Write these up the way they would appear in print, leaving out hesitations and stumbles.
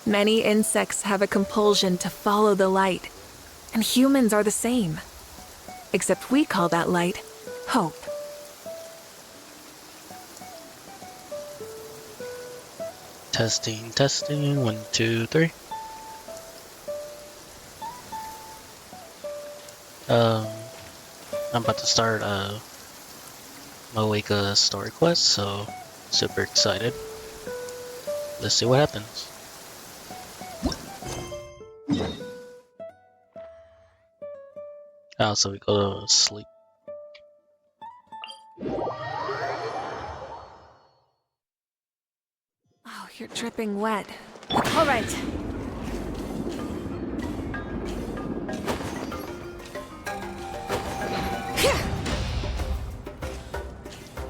Many insects have a compulsion to follow the light, and humans are the same. Except we call that light hope. Testing, testing, 1, 2, 3. I'm about to start a mavuika story quest, so super excited. Let's see what happens. Oh, so we go to sleep. Oh, you're dripping wet. All right.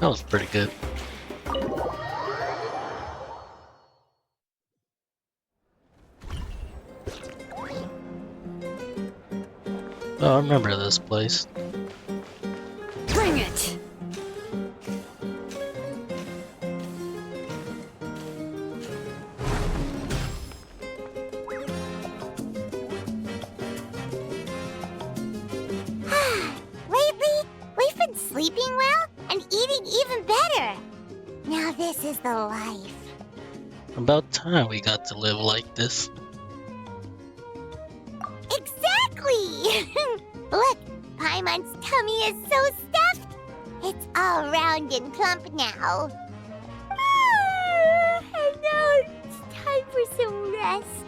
That was pretty good. Oh, I remember this place. Bring it! Lately, we've been sleeping well and eating even better. Now this is the life. About time we got to live like this. Exactly! Look, Paimon's tummy is so stuffed. It's all round and plump now. And now it's time for some rest.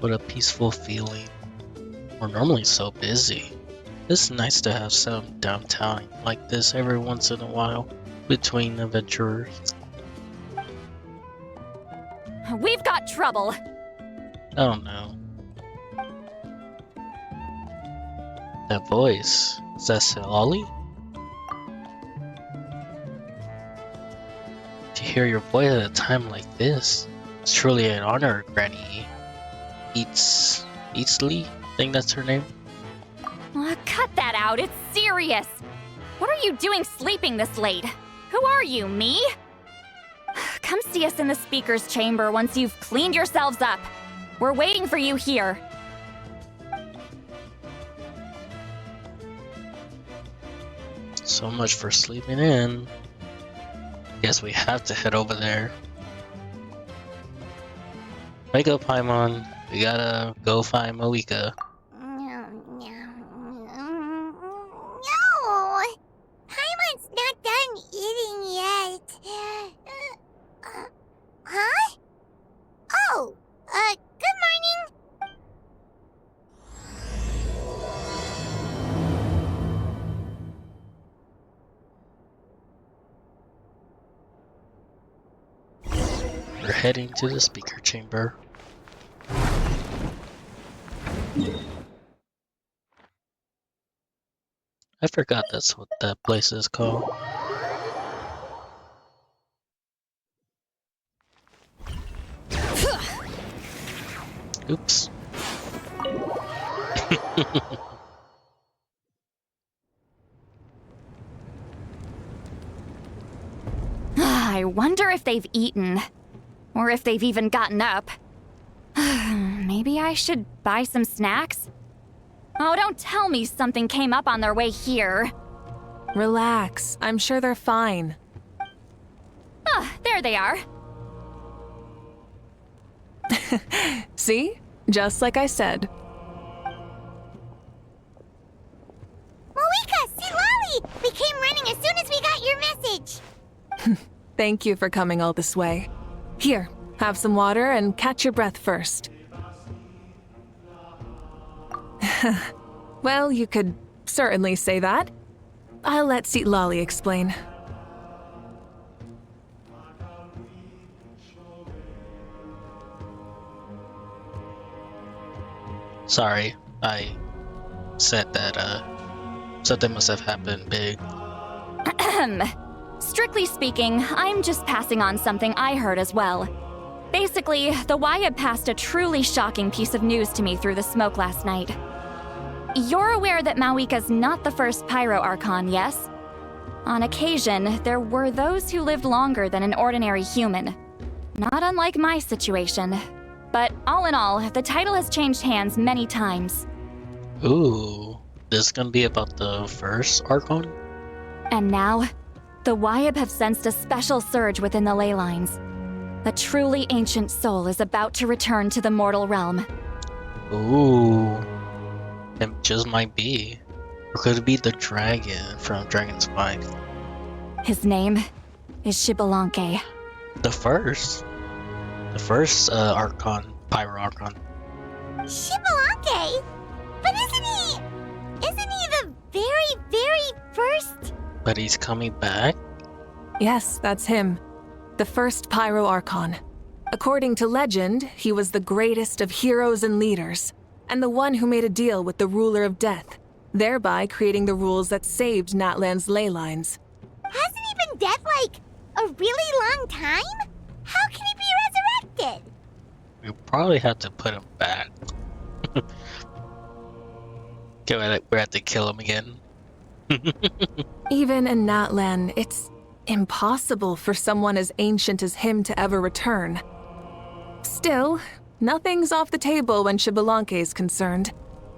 What a peaceful feeling. We're normally so busy. It's nice to have some downtime like this every once in a while between adventurers. We've got trouble. Oh no. That voice. Is that Silali? To hear your voice at a time like this, it's truly an honor, Granny. Eatsley? I think that's her name. Cut that out, it's serious. What are you doing sleeping this late? Who are you, me? Come see us in the speaker's chamber once you've cleaned yourselves up. We're waiting for you here. So much for sleeping in. Guess we have to head over there. Wake up, Paimon. We gotta go find Mavuika. No! Paimon's not done eating yet. Huh? Oh, good morning. We're heading to the speaker chamber. I forgot that's what that place is called. Oops. I wonder if they've eaten. Or if they've even gotten up. Maybe I should buy some snacks? Oh, don't tell me something came up on their way here. Relax. I'm sure they're fine. Ah, there they are. See? Just like I said. Mavuika, Silali! We came running as soon as we got your message. Thank you for coming all this way. Here, have some water and catch your breath first. Well, you could certainly say that. I'll let Silali explain. Sorry, I said that, something must have happened big. Strictly speaking, I'm just passing on something I heard as well. Basically, the Wyatt passed a truly shocking piece of news to me through the smoke last night. You're aware that Mavuika's not the first Pyro Archon, yes? On occasion, there were those who lived longer than an ordinary human. Not unlike my situation. But all in all, the title has changed hands many times. Ooh, this is gonna be about the first Archon? And now, the Wyab have sensed a special surge within the ley lines. A truly ancient soul is about to return to the mortal realm. Ooh, it just might be. Or could it be the dragon from Dragon's Wife? His name is Xbalanque. The first Archon, Pyro Archon. Xbalanque? But isn't he the very, very first? But he's coming back? Yes, that's him. The first Pyro Archon. According to legend, he was the greatest of heroes and leaders, and the one who made a deal with the ruler of death, thereby creating the rules that saved Natlan's ley lines. Hasn't he been dead like a really long time? How can he be resurrected? We probably have to put him back. Okay, we have to kill him again. Even in Natlan, it's impossible for someone as ancient as him to ever return. Still, nothing's off the table when Xbalanque is concerned.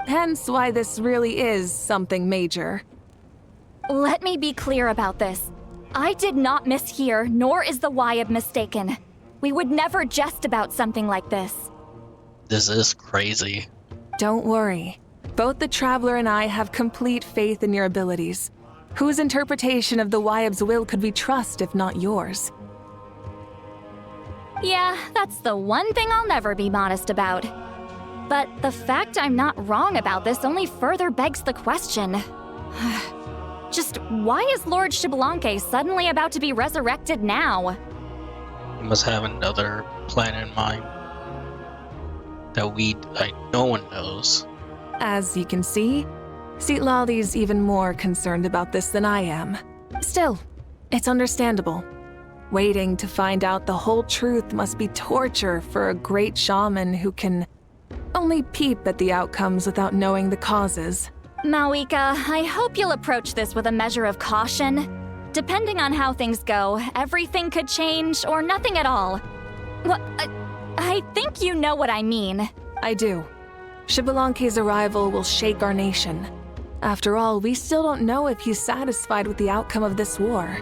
Hence why this really is something major. Let me be clear about this. I did not mishear, nor is the Wyab mistaken. We would never jest about something like this. This is crazy. Don't worry. Both the Traveler and I have complete faith in your abilities. Whose interpretation of the Wyab's will could we trust if not yours? Yeah, that's the one thing I'll never be modest about. But the fact I'm not wrong about this only further begs the question. Just why is Lord Xbalanque suddenly about to be resurrected now? He must have another plan in mind that no one knows. As you can see, Citlali's even more concerned about this than I am. Still, it's understandable. Waiting to find out the whole truth must be torture for a great shaman who can only peep at the outcomes without knowing the causes. Mavuika, I hope you'll approach this with a measure of caution. Depending on how things go, everything could change or nothing at all. Well, I think you know what I mean. I do. Xbalanque's arrival will shake our nation. After all, we still don't know if he's satisfied with the outcome of this war.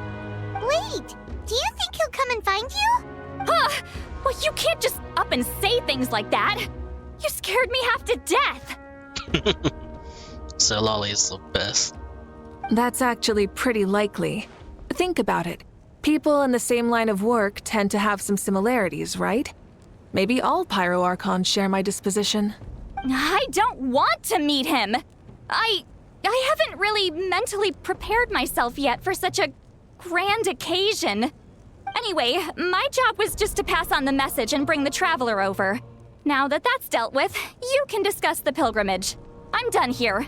Wait, do you think he'll come and find you? Huh? Well, you can't just up and say things like that. You scared me half to death. Citlali is the best. That's actually pretty likely. Think about it. People in the same line of work tend to have some similarities, right? Maybe all Pyro Archons share my disposition. I don't want to meet him. I haven't really mentally prepared myself yet for such a grand occasion. Anyway, my job was just to pass on the message and bring the Traveler over. Now that that's dealt with, you can discuss the pilgrimage. I'm done here.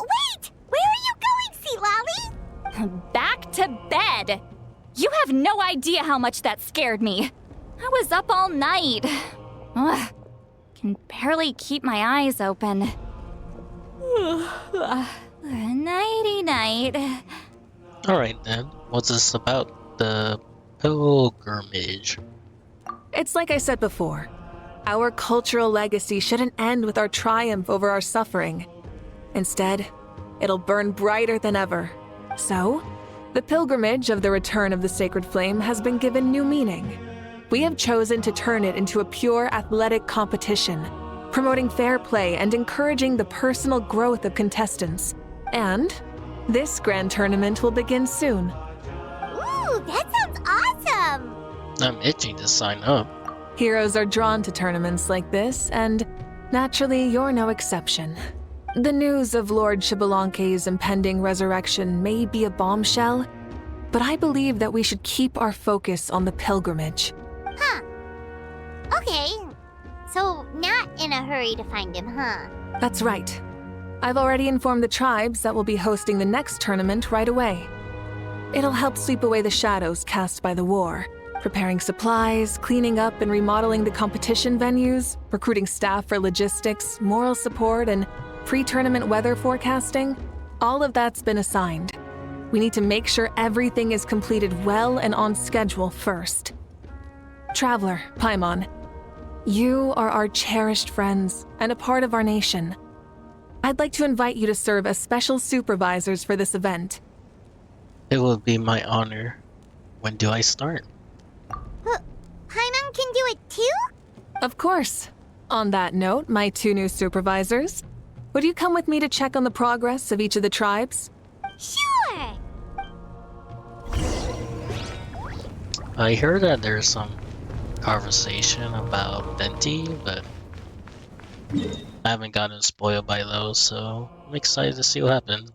Wait! Where are you going, Citlali? Back to bed. You have no idea how much that scared me. I was up all night. Ugh, can barely keep my eyes open. Nighty-night. Alright then, what's this about? The pilgrimage. It's like I said before. Our cultural legacy shouldn't end with our triumph over our suffering. Instead, it'll burn brighter than ever. So, the pilgrimage of the return of the sacred flame has been given new meaning. We have chosen to turn it into a pure athletic competition, promoting fair play and encouraging the personal growth of contestants. And this grand tournament will begin soon. Ooh, that sounds awesome! I'm itching to sign up. Heroes are drawn to tournaments like this, and naturally, you're no exception. The news of Lord Xbalanque's impending resurrection may be a bombshell, but I believe that we should keep our focus on the pilgrimage. Huh. Okay. So, not in a hurry to find him, huh? That's right. I've already informed the tribes that will be hosting the next tournament right away. It'll help sweep away the shadows cast by the war, preparing supplies, cleaning up and remodeling the competition venues, recruiting staff for logistics, moral support, and pre-tournament weather forecasting, all of that's been assigned. We need to make sure everything is completed well and on schedule first. Traveler, Paimon, you are our cherished friends and a part of our nation. I'd like to invite you to serve as special supervisors for this event. It will be my honor. When do I start? Paimon can do it too? Of course. On that note, my 2 new supervisors, would you come with me to check on the progress of each of the tribes? Sure! I heard that there's some conversation about Venti, but I haven't gotten spoiled by those, so I'm excited to see what happens.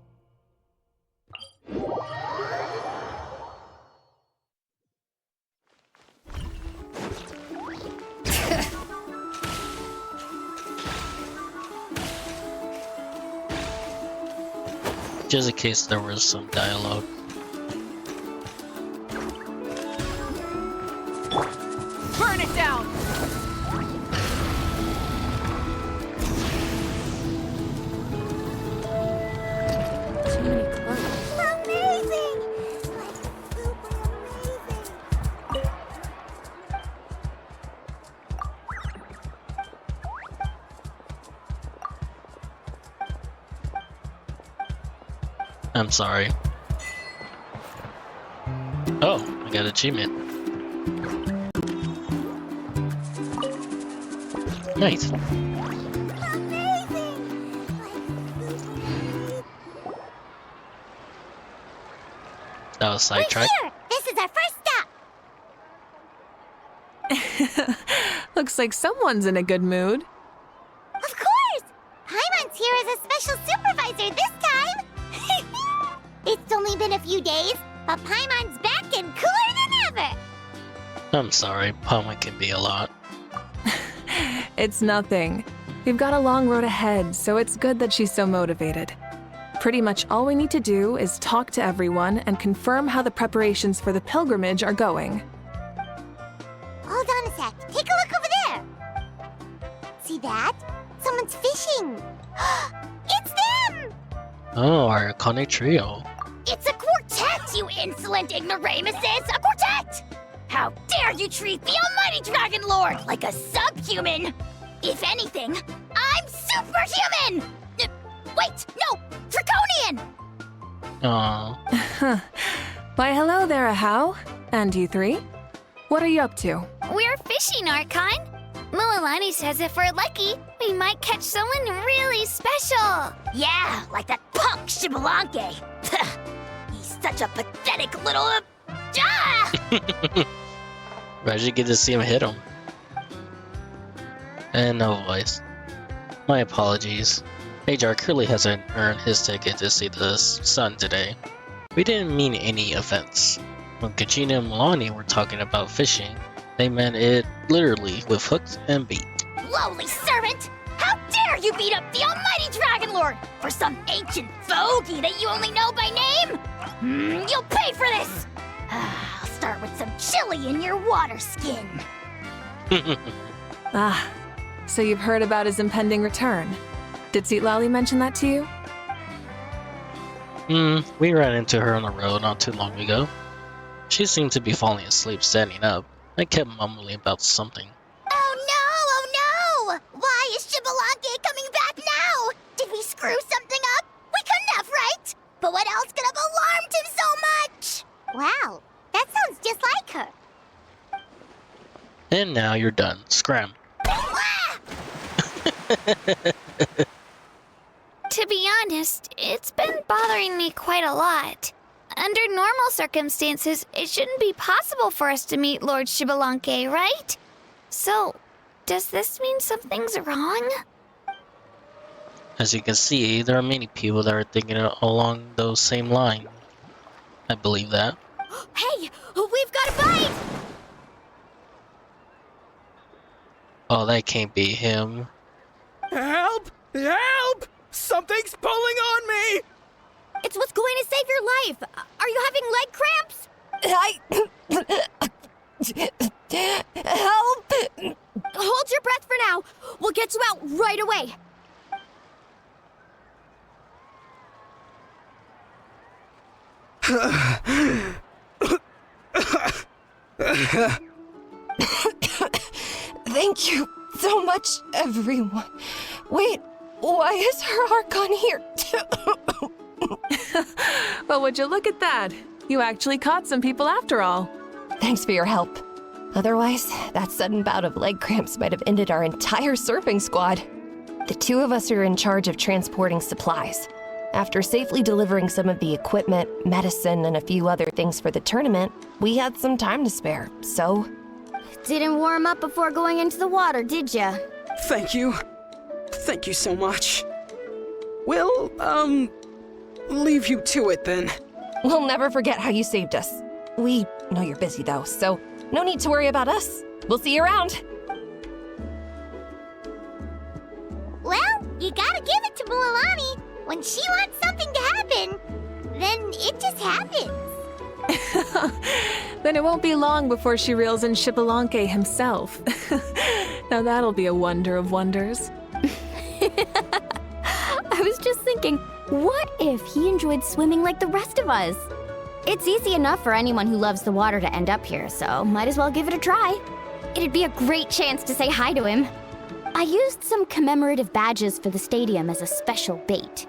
Just in case there was some dialogue. Burn it down! Too many clothes. Amazing! Like, super amazing. I'm sorry. Oh, I got an achievement. Nice. That was sidetracked. Here! This is our first stop! Looks like someone's in a good mood. Of course! Paimon's here as a special supervisor this time! It's only been a few days, but Paimon's back and cooler than ever! I'm sorry, Paimon can be a lot. It's nothing. We've got a long road ahead, so it's good that she's so motivated. Pretty much all we need to do is talk to everyone and confirm how the preparations for the pilgrimage are going. Hold on a sec. Take a look over there. See that? Someone's fishing. It's them! Oh, our iconic trio. It's a quartet, you insolent ignoramuses! A quartet! How dare you treat the almighty Dragon Lord like a subhuman! If anything, I'm superhuman! Wait, no! Draconian! Aww. Why, hello there, Ahau. And you 3? What are you up to? We're fishing, Archon. Mualani says if we're lucky, we might catch someone really special. Yeah, like that punk Shibalanke. He's such a pathetic little... Imagine get to see him hit him. And no voice. My apologies. Ajar clearly hasn't earned his ticket to see the sun today. We didn't mean any offense. When Kachina and Milani were talking about fishing, they meant it literally with hooks and bait. Lowly servant! How dare you beat up the almighty Dragon Lord for some ancient fogey that you only know by name? You'll pay for this! I'll start with some chili in your water skin. Ah, so you've heard about his impending return. Did Lali mention that to you? We ran into her on the road not too long ago. She seemed to be falling asleep standing up. I kept mumbling about something. Oh no! Why is Shibalanke coming back now? Did we screw something up? We couldn't have, right? But what else could have alarmed him so much? Wow, that sounds just like her. And now you're done. Scram. To be honest, it's been bothering me quite a lot. Under normal circumstances, it shouldn't be possible for us to meet Lord Shibalanke, right? So, does this mean something's wrong? As you can see, there are many people that are thinking along those same lines. I believe that. Hey, we've got a bite! Oh, that can't be him. Help! Help! Something's pulling on me! It's what's going to save your life! Are you having leg cramps? Help! Hold your breath for now. We'll get you out right away. Thank you so much, everyone. Wait, why is her archon here? Well, would you look at that? You actually caught some people after all. Thanks for your help. Otherwise, that sudden bout of leg cramps might have ended our entire surfing squad. The two of us are in charge of transporting supplies. After safely delivering some of the equipment, medicine, and a few other things for the tournament, we had some time to spare, so... Didn't warm up before going into the water, did ya? Thank you. Thank you so much. We'll, leave you to it then. We'll never forget how you saved us. We know you're busy though, so no need to worry about us. We'll see you around. Well, you gotta give it to Mulalani. When she wants something to happen, then it just happens. Then it won't be long before she reels in Xbalanque himself. Now that'll be a wonder of wonders. I was just thinking, what if he enjoyed swimming like the rest of us? It's easy enough for anyone who loves the water to end up here, so might as well give it a try. It'd be a great chance to say hi to him. I used some commemorative badges for the stadium as a special bait.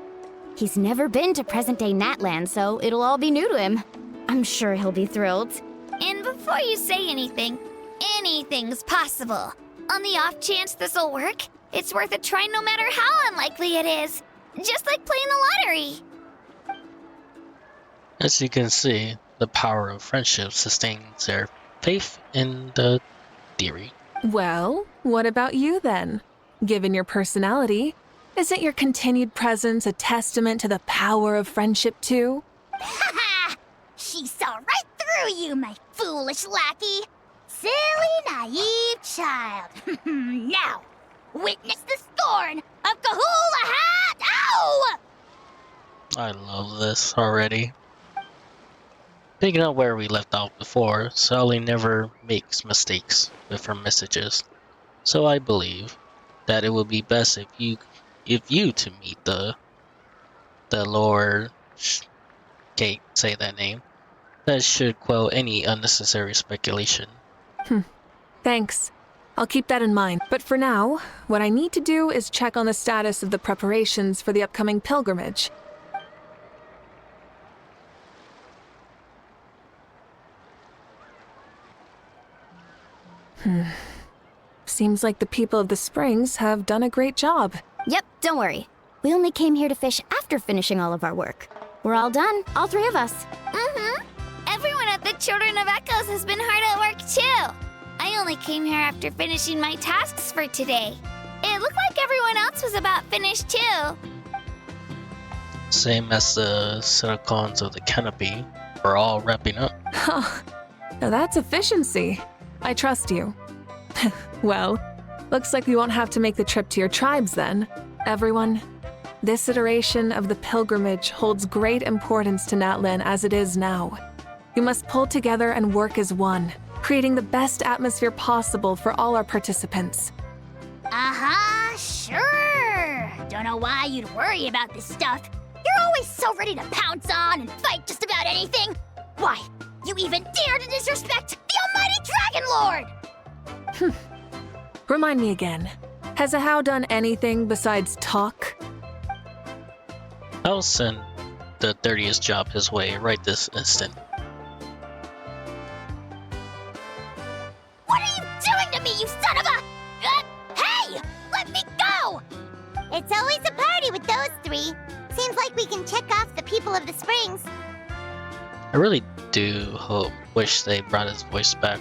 He's never been to present-day Natland, so it'll all be new to him. I'm sure he'll be thrilled. And before you say anything, anything's possible. On the off chance this'll work, it's worth a try no matter how unlikely it is. Just like playing the lottery. As you can see, the power of friendship sustains their faith in the theory. Well, what about you then? Given your personality, isn't your continued presence a testament to the power of friendship too? Ha! She saw right through you, my foolish lackey. Silly, naive child. Now, witness the scorn of Kahula Hat! Ow! I love this already. Picking up where we left off before, Sally never makes mistakes with her messages. So I believe that it would be best if you to meet the Lord, can't say that name. That should quell any unnecessary speculation. Thanks. I'll keep that in mind. But for now, what I need to do is check on the status of the preparations for the upcoming pilgrimage. Seems like the people of the Springs have done a great job. Yep, don't worry. We only came here to fish after finishing all of our work. We're all done, all three of us. Mm-hmm. Everyone at the Children of Echoes has been hard at work too. I only came here after finishing my tasks for today. It looked like everyone else was about finished too. Same as the Citacons of the Canopy. We're all wrapping up. Huh. Now that's efficiency. I trust you. Well, looks like we won't have to make the trip to your tribes then. Everyone, this iteration of the pilgrimage holds great importance to Natlan as it is now. We must pull together and work as one, creating the best atmosphere possible for all our participants. Uh-huh, sure. Don't know why you'd worry about this stuff. You're always so ready to pounce on and fight just about anything. Why, you even dare to disrespect the almighty Dragon Lord! Remind me again, has Ahau done anything besides talk? I'll send the 30th job his way right this instant. What are you doing to me, you son of a... hey! Let me go! It's always a party with those three. Seems like we can check off the people of the Springs. I really do wish they brought his voice back,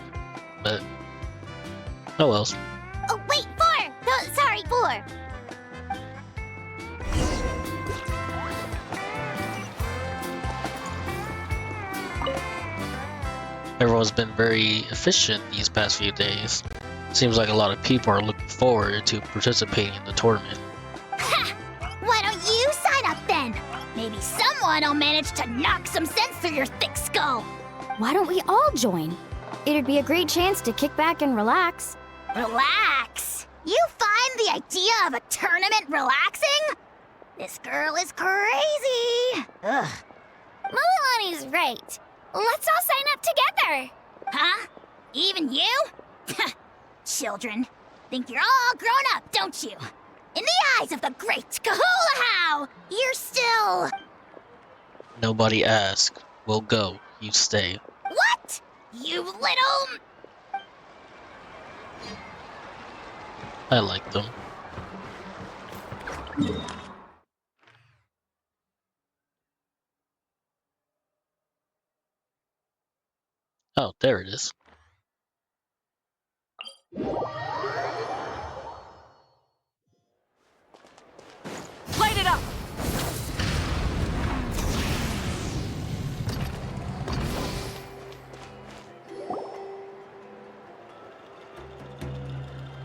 but oh well. Oh, wait, 4! No, sorry, 4. Everyone's been very efficient these past few days. Seems like a lot of people are looking forward to participating in the tournament. Ha! Why don't you sign up then? Maybe someone will manage to knock some sense through your thick skull. Why don't we all join? It'd be a great chance to kick back and relax. Relax? You find the idea of a tournament relaxing? This girl is crazy. Ugh. Mulaney's right. Let's all sign up together. Huh? Even you? Children. Think you're all grown up, don't you? In the eyes of the great Kahulahow, you're still... Nobody asked. We'll go. You stay. What? You little... I like them. Oh, there it is. Light it up!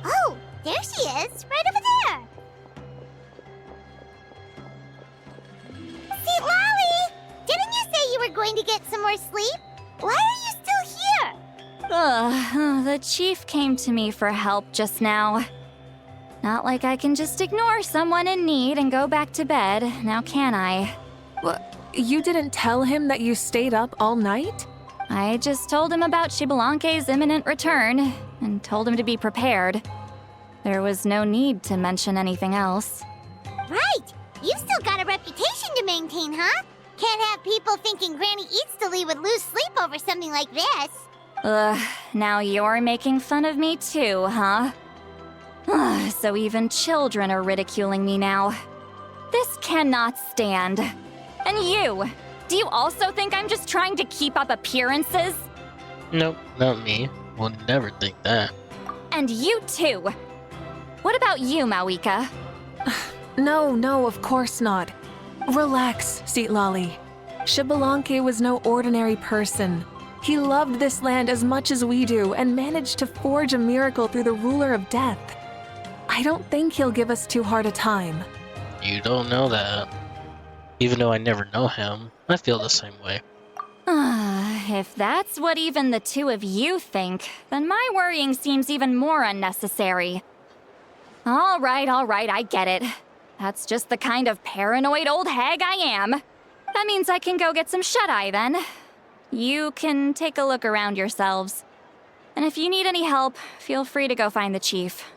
Oh, there she is, right over there. See, Lolly, didn't you say you were going to get some more sleep? Why are you still here? The chief came to me for help just now. Not like I can just ignore someone in need and go back to bed, now can I? You didn't tell him that you stayed up all night? I just told him about Shibalanke's imminent return, and told him to be prepared. There was no need to mention anything else. Right, you've still got a reputation to maintain, huh? Can't have people thinking Granny Eatstily would lose sleep over something like this. Now you're making fun of me too, huh? So even children are ridiculing me now. This cannot stand. And you! Do you also think I'm just trying to keep up appearances? Nope, not me. Will never think that. And you too! What about you, mavuika? No, of course not. Relax, Seatlolly. Shibalanke was no ordinary person. He loved this land as much as we do and managed to forge a miracle through the ruler of death. I don't think he'll give us too hard a time. You don't know that. Even though I never know him, I feel the same way. If that's what even the two of you think, then my worrying seems even more unnecessary. All right, I get it. That's just the kind of paranoid old hag I am. That means I can go get some shut-eye then. You can take a look around yourselves. And if you need any help, feel free to go find the chief.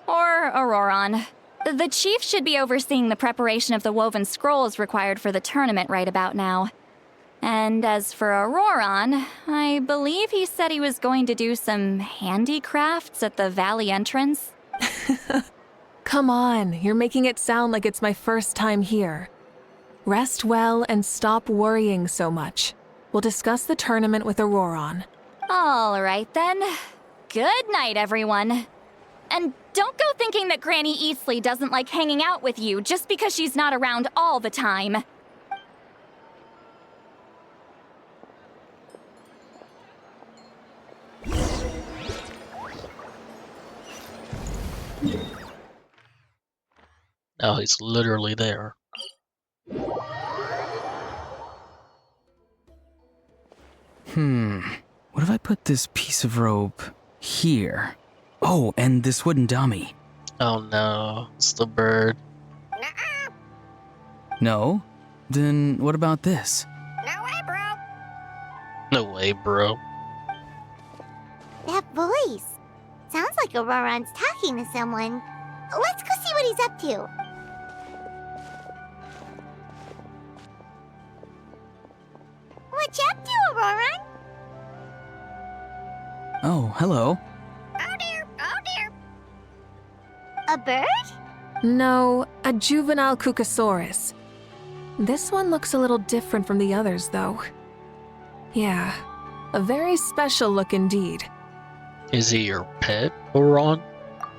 Or Auroron. The chief should be overseeing the preparation of the woven scrolls required for the tournament right about now. And as for Auroron, I believe he said he was going to do some handicrafts at the valley entrance. Come on, you're making it sound like it's my first time here. Rest well and stop worrying so much. We'll discuss the tournament with Auroron. All right then. Good night, everyone. And don't go thinking that Granny Eastly doesn't like hanging out with you just because she's not around all the time. Now he's literally there. What if I put this piece of rope here? Oh, and this wooden dummy. Oh no, it's the bird. No? Then what about this? No way, bro. No way, bro. That voice. Sounds like Auroron's talking to someone. Let's go see what he's up to. What you up to, Auroron? Oh, hello. Oh dear, oh dear. A bird? No, a juvenile Cucosaurus. This one looks a little different from the others, though. Yeah, a very special look indeed. Is he your pet, Oron?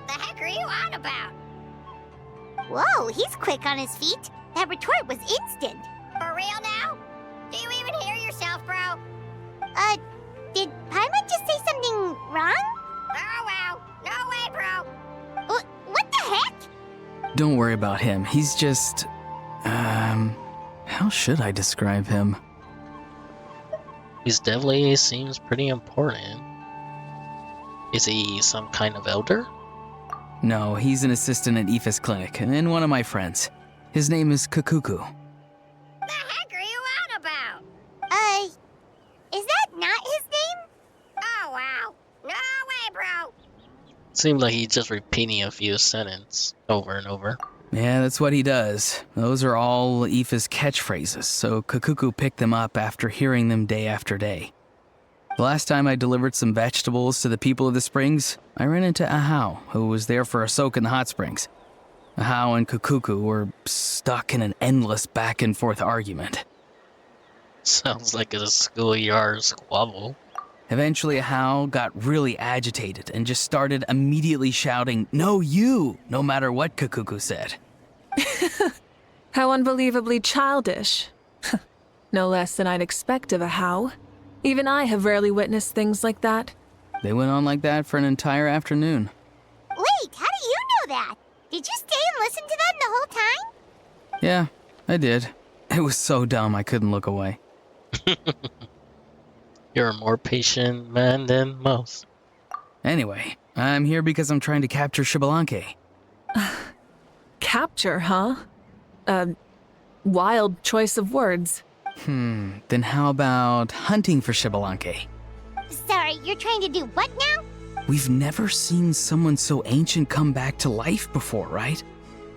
The heck are you on about? Whoa, he's quick on his feet. That retort was instant. For real now? Do you even hear yourself, bro? Did Paimon just say something wrong? Oh, wow. No way, bro. What the heck? Don't worry about him. He's just... how should I describe him? He's definitely seems pretty important. Is he some kind of elder? No, he's an assistant at Aoife's clinic, and one of my friends. His name is Kakuku. The heck are you on about? Seemed like he's just repeating a few sentences over and over. Yeah, that's what he does. Those are all Aoife's catchphrases, so Kakuku picked them up after hearing them day after day. The last time I delivered some vegetables to the people of the springs, I ran into Ahau, who was there for a soak in the hot springs. Ahau and Kakuku were stuck in an endless back and forth argument. Sounds like a schoolyard squabble. Eventually, Ahau got really agitated and just started immediately shouting, "No, you!" no matter what Kakuku said. How unbelievably childish. No less than I'd expect of a How. Even I have rarely witnessed things like that. They went on like that for an entire afternoon. Wait, how do you know that? Did you stay and listen to them the whole time? Yeah, I did. It was so dumb I couldn't look away. You're a more patient man than most. Anyway, I'm here because I'm trying to capture Xbalanque. Capture, huh? Wild choice of words. Then how about hunting for Xbalanque? Sorry, you're trying to do what now? We've never seen someone so ancient come back to life before, right?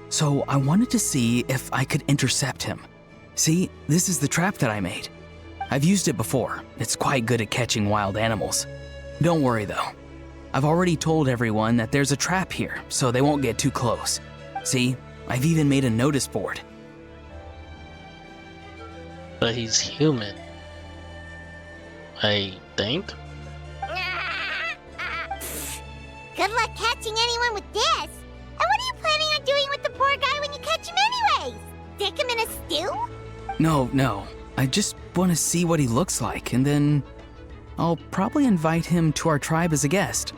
So I wanted to see if I could intercept him. See, this is the trap that I made. I've used it before. It's quite good at catching wild animals. Don't worry though. I've already told everyone that there's a trap here, so they won't get too close. See, I've even made a notice board. But he's human. I think? Good luck catching anyone with this. And what are you planning on doing with the poor guy when you catch him anyways? Stick him in a stew? No. I just want to see what he looks like, and then I'll probably invite him to our tribe as a guest.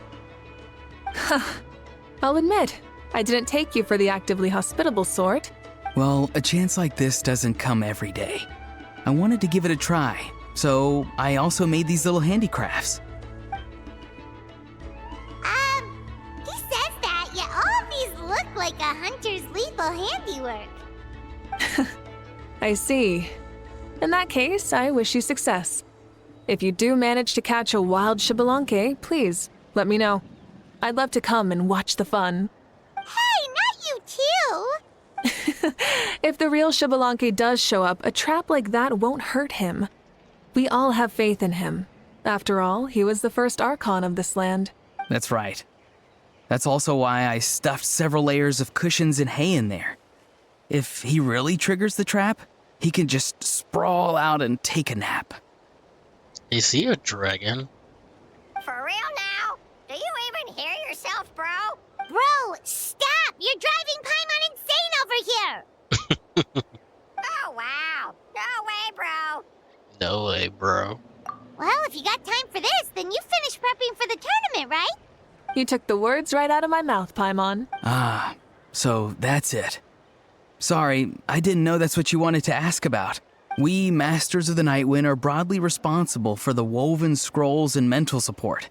I'll admit, I didn't take you for the actively hospitable sort. Well, a chance like this doesn't come every day. I wanted to give it a try, so I also made these little handicrafts. He says that, yet all of these look like a hunter's lethal handiwork. I see. In that case, I wish you success. If you do manage to catch a wild Xbalanque, please, let me know. I'd love to come and watch the fun. Hey, not you too! If the real Xbalanque does show up, a trap like that won't hurt him. We all have faith in him. After all, he was the first archon of this land. That's right. That's also why I stuffed several layers of cushions and hay in there. If he really triggers the trap, he can just sprawl out and take a nap. Is he a dragon? For real now? Do you even hear yourself, bro? Bro, stop! You're driving Paimon insane over here! Oh, wow. No way, bro. No way, bro. Well, if you got time for this, then you finished prepping for the tournament, right? You took the words right out of my mouth, Paimon. Ah, so that's it. Sorry, I didn't know that's what you wanted to ask about. We, Masters of the Nightwind, are broadly responsible for the woven scrolls and mental support.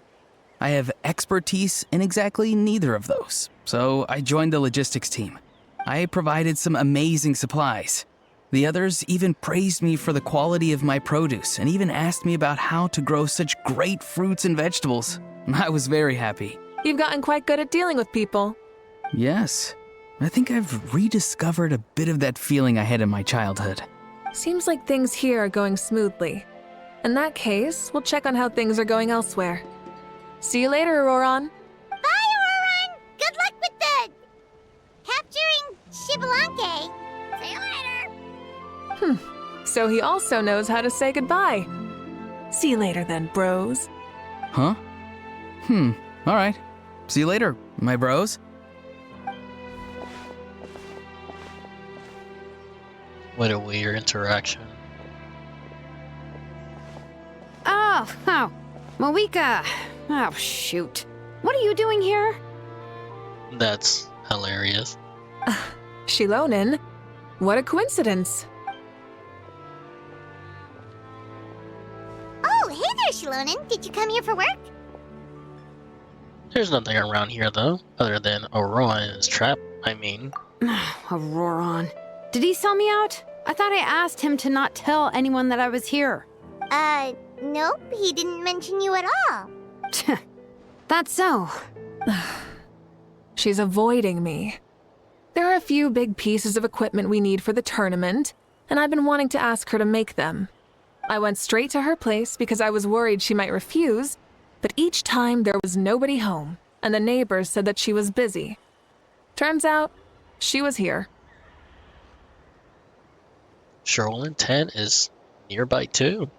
I have expertise in exactly neither of those, so I joined the logistics team. I provided some amazing supplies. The others even praised me for the quality of my produce and even asked me about how to grow such great fruits and vegetables. I was very happy. You've gotten quite good at dealing with people. Yes, I think I've rediscovered a bit of that feeling I had in my childhood. Seems like things here are going smoothly. In that case, we'll check on how things are going elsewhere. See you later, Auroron. Bye, Auroron! Good luck with the... capturing Xbalanque. See you later! So he also knows how to say goodbye. See you later then, bros. Huh? Alright. See you later, my bros. What a weird interaction. Oh, mavuika. Oh, shoot. What are you doing here? That's hilarious. Shilonin? What a coincidence. Oh, hey there, Shilonin. Did you come here for work? There's nothing around here though, other than Aurora and his trap, I mean. Auroron. Did he sell me out? I thought I asked him to not tell anyone that I was here. Nope, he didn't mention you at all. That's so. she's avoiding me. There are a few big pieces of equipment we need for the tournament, and I've been wanting to ask her to make them. I went straight to her place because I was worried she might refuse, but each time there was nobody home, and the neighbors said that she was busy. Turns out, she was here. Sherilyn 10 is nearby too.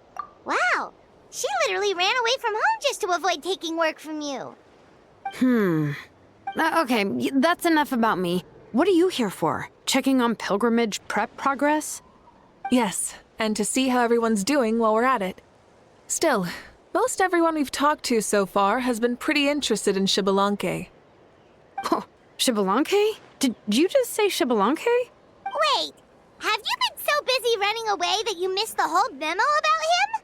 Wow, she literally ran away from home just to avoid taking work from you. Okay, that's enough about me. What are you here for? Checking on pilgrimage prep progress? Yes, and to see how everyone's doing while we're at it. Still, most everyone we've talked to so far has been pretty interested in Xbalanque. Oh, Xbalanque? Did you just say Xbalanque? Wait, have you been so busy running away that you missed the whole memo about him?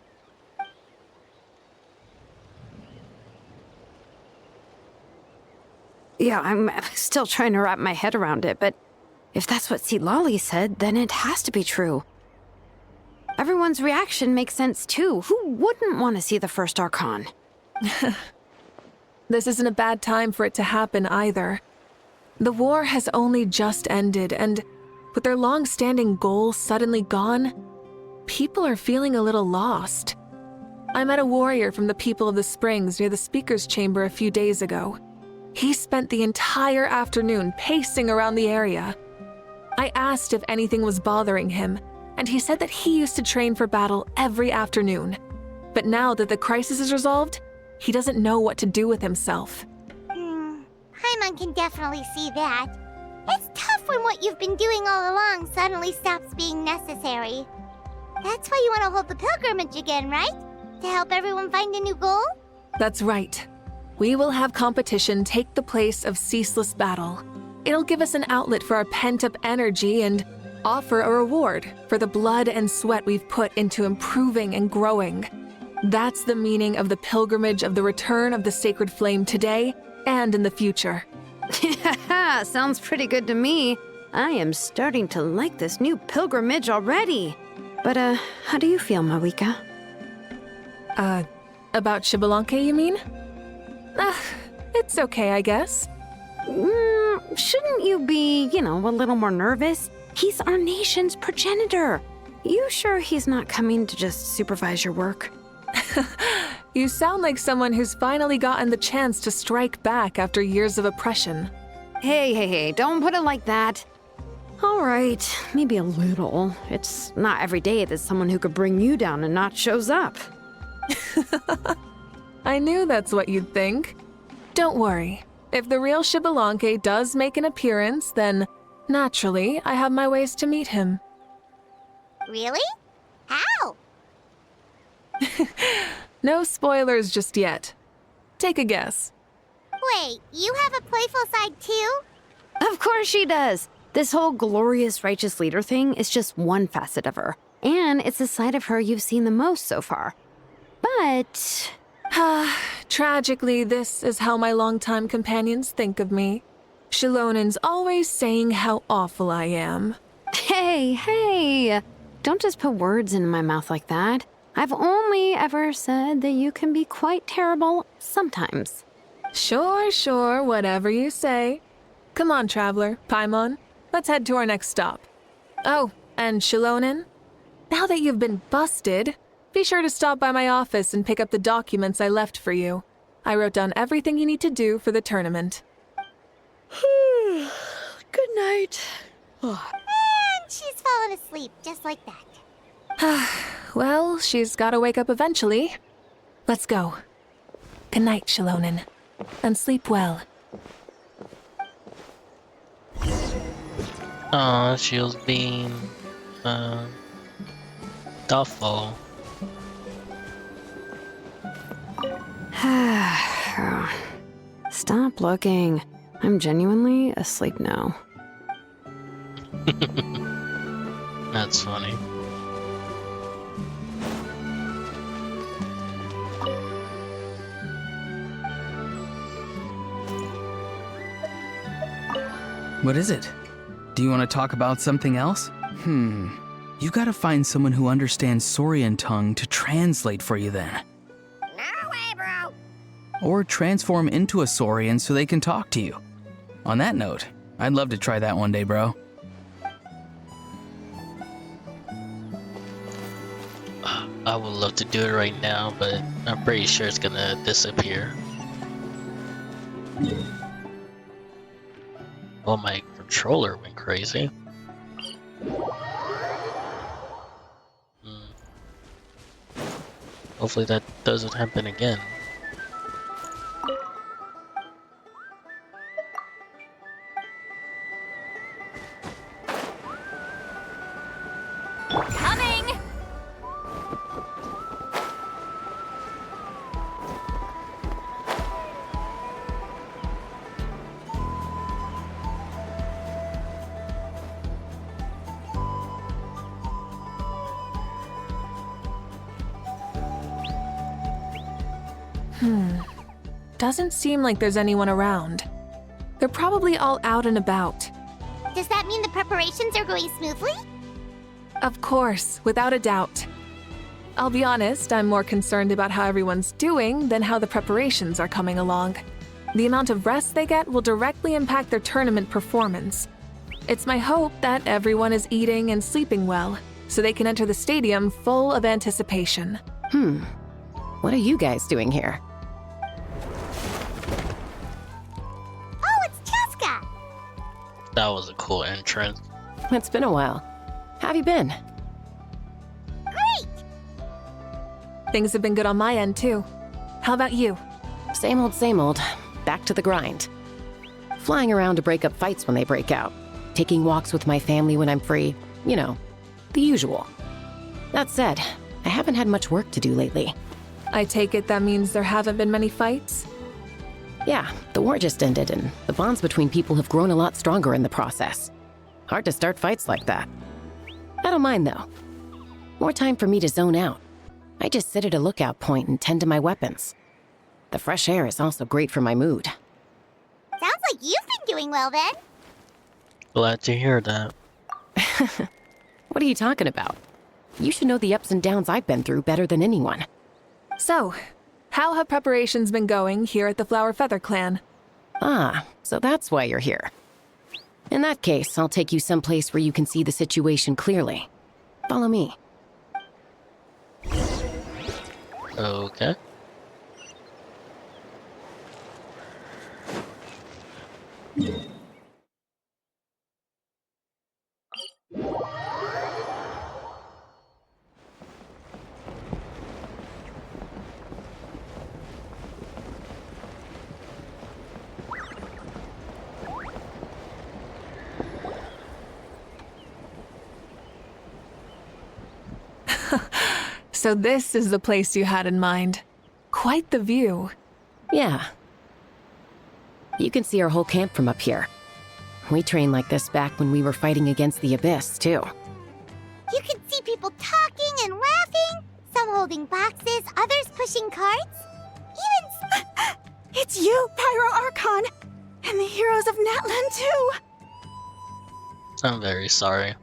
Yeah, I'm still trying to wrap my head around it, but if that's what Lolly said, then it has to be true. Everyone's reaction makes sense too. Who wouldn't want to see the first archon? This isn't a bad time for it to happen either. The war has only just ended, and with their long-standing goal suddenly gone, people are feeling a little lost. I met a warrior from the People of the Springs near the Speaker's Chamber a few days ago. He spent the entire afternoon pacing around the area. I asked if anything was bothering him, and he said that he used to train for battle every afternoon. But now that the crisis is resolved, he doesn't know what to do with himself. Paimon can definitely see that. It's tough when what you've been doing all along suddenly stops being necessary. That's why you want to hold the pilgrimage again, right? To help everyone find a new goal? That's right. We will have competition take the place of ceaseless battle. It'll give us an outlet for our pent-up energy and offer a reward for the blood and sweat we've put into improving and growing. That's the meaning of the pilgrimage of the return of the sacred flame today and in the future. Sounds pretty good to me. I am starting to like this new pilgrimage already. But, how do you feel, Mavuika? About Xbalanque, you mean? It's okay, I guess. Shouldn't you be, a little more nervous? He's our nation's progenitor. You sure he's not coming to just supervise your work? You sound like someone who's finally gotten the chance to strike back after years of oppression. Hey, don't put it like that. All right, maybe a little. It's not every day that someone who could bring you down a notch shows up. I knew that's what you'd think. Don't worry. If the real Xbalanque does make an appearance, then naturally I have my ways to meet him. Really? How? No spoilers just yet. Take a guess. Wait, you have a playful side too? Of course she does. This whole glorious righteous leader thing is just one facet of her. And it's the side of her you've seen the most so far. But... Tragically, this is how my longtime companions think of me. Shilonen's always saying how awful I am. Hey! Don't just put words in my mouth like that. I've only ever said that you can be quite terrible sometimes. Sure, whatever you say. Come on, traveler, Paimon. Let's head to our next stop. Oh, and Shilonen, now that you've been busted, be sure to stop by my office and pick up the documents I left for you. I wrote down everything you need to do for the tournament. Good night. And she's fallen asleep just like that. Well, she's gotta wake up eventually. Let's go. Good night, Shilonen. And sleep well. Aw, she was being, thoughtful. Stop looking. I'm genuinely asleep now. That's funny. What is it? Do you want to talk about something else? You gotta find someone who understands Saurian tongue to translate for you then. No way, bro. Or transform into a Saurian so they can talk to you. On that note, I'd love to try that one day, bro. I would love to do it right now, but I'm pretty sure it's gonna disappear. Oh, my controller went crazy. Hopefully that doesn't happen again. Coming! Doesn't seem like there's anyone around. They're probably all out and about. Does that mean the preparations are going smoothly? Of course, without a doubt. I'll be honest, I'm more concerned about how everyone's doing than how the preparations are coming along. The amount of rest they get will directly impact their tournament performance. It's my hope that everyone is eating and sleeping well, so they can enter the stadium full of anticipation. What are you guys doing here? Oh, it's Cheska! That was a cool entrance. It's been a while. How have you been? Great! Things have been good on my end, too. How about you? Same old, same old. Back to the grind. Flying around to break up fights when they break out. Taking walks with my family when I'm free. You know, the usual. That said, I haven't had much work to do lately. I take it that means there haven't been many fights? Yeah, the war just ended, and the bonds between people have grown a lot stronger in the process. Hard to start fights like that. I don't mind, though. More time for me to zone out. I just sit at a lookout point and tend to my weapons. The fresh air is also great for my mood. Sounds like you've been doing well then. Glad to hear that. What are you talking about? You should know the ups and downs I've been through better than anyone. So, how have preparations been going here at the Flower Feather Clan? Ah, so that's why you're here. In that case, I'll take you someplace where you can see the situation clearly. Follow me. Okay. So this is the place you had in mind. Quite the view. Yeah. You can see our whole camp from up here. We trained like this back when we were fighting against the Abyss, too. You can see people talking and laughing, some holding boxes, others pushing carts. Even... It's you, Pyro Archon! And the heroes of Natlan, too! I'm very sorry.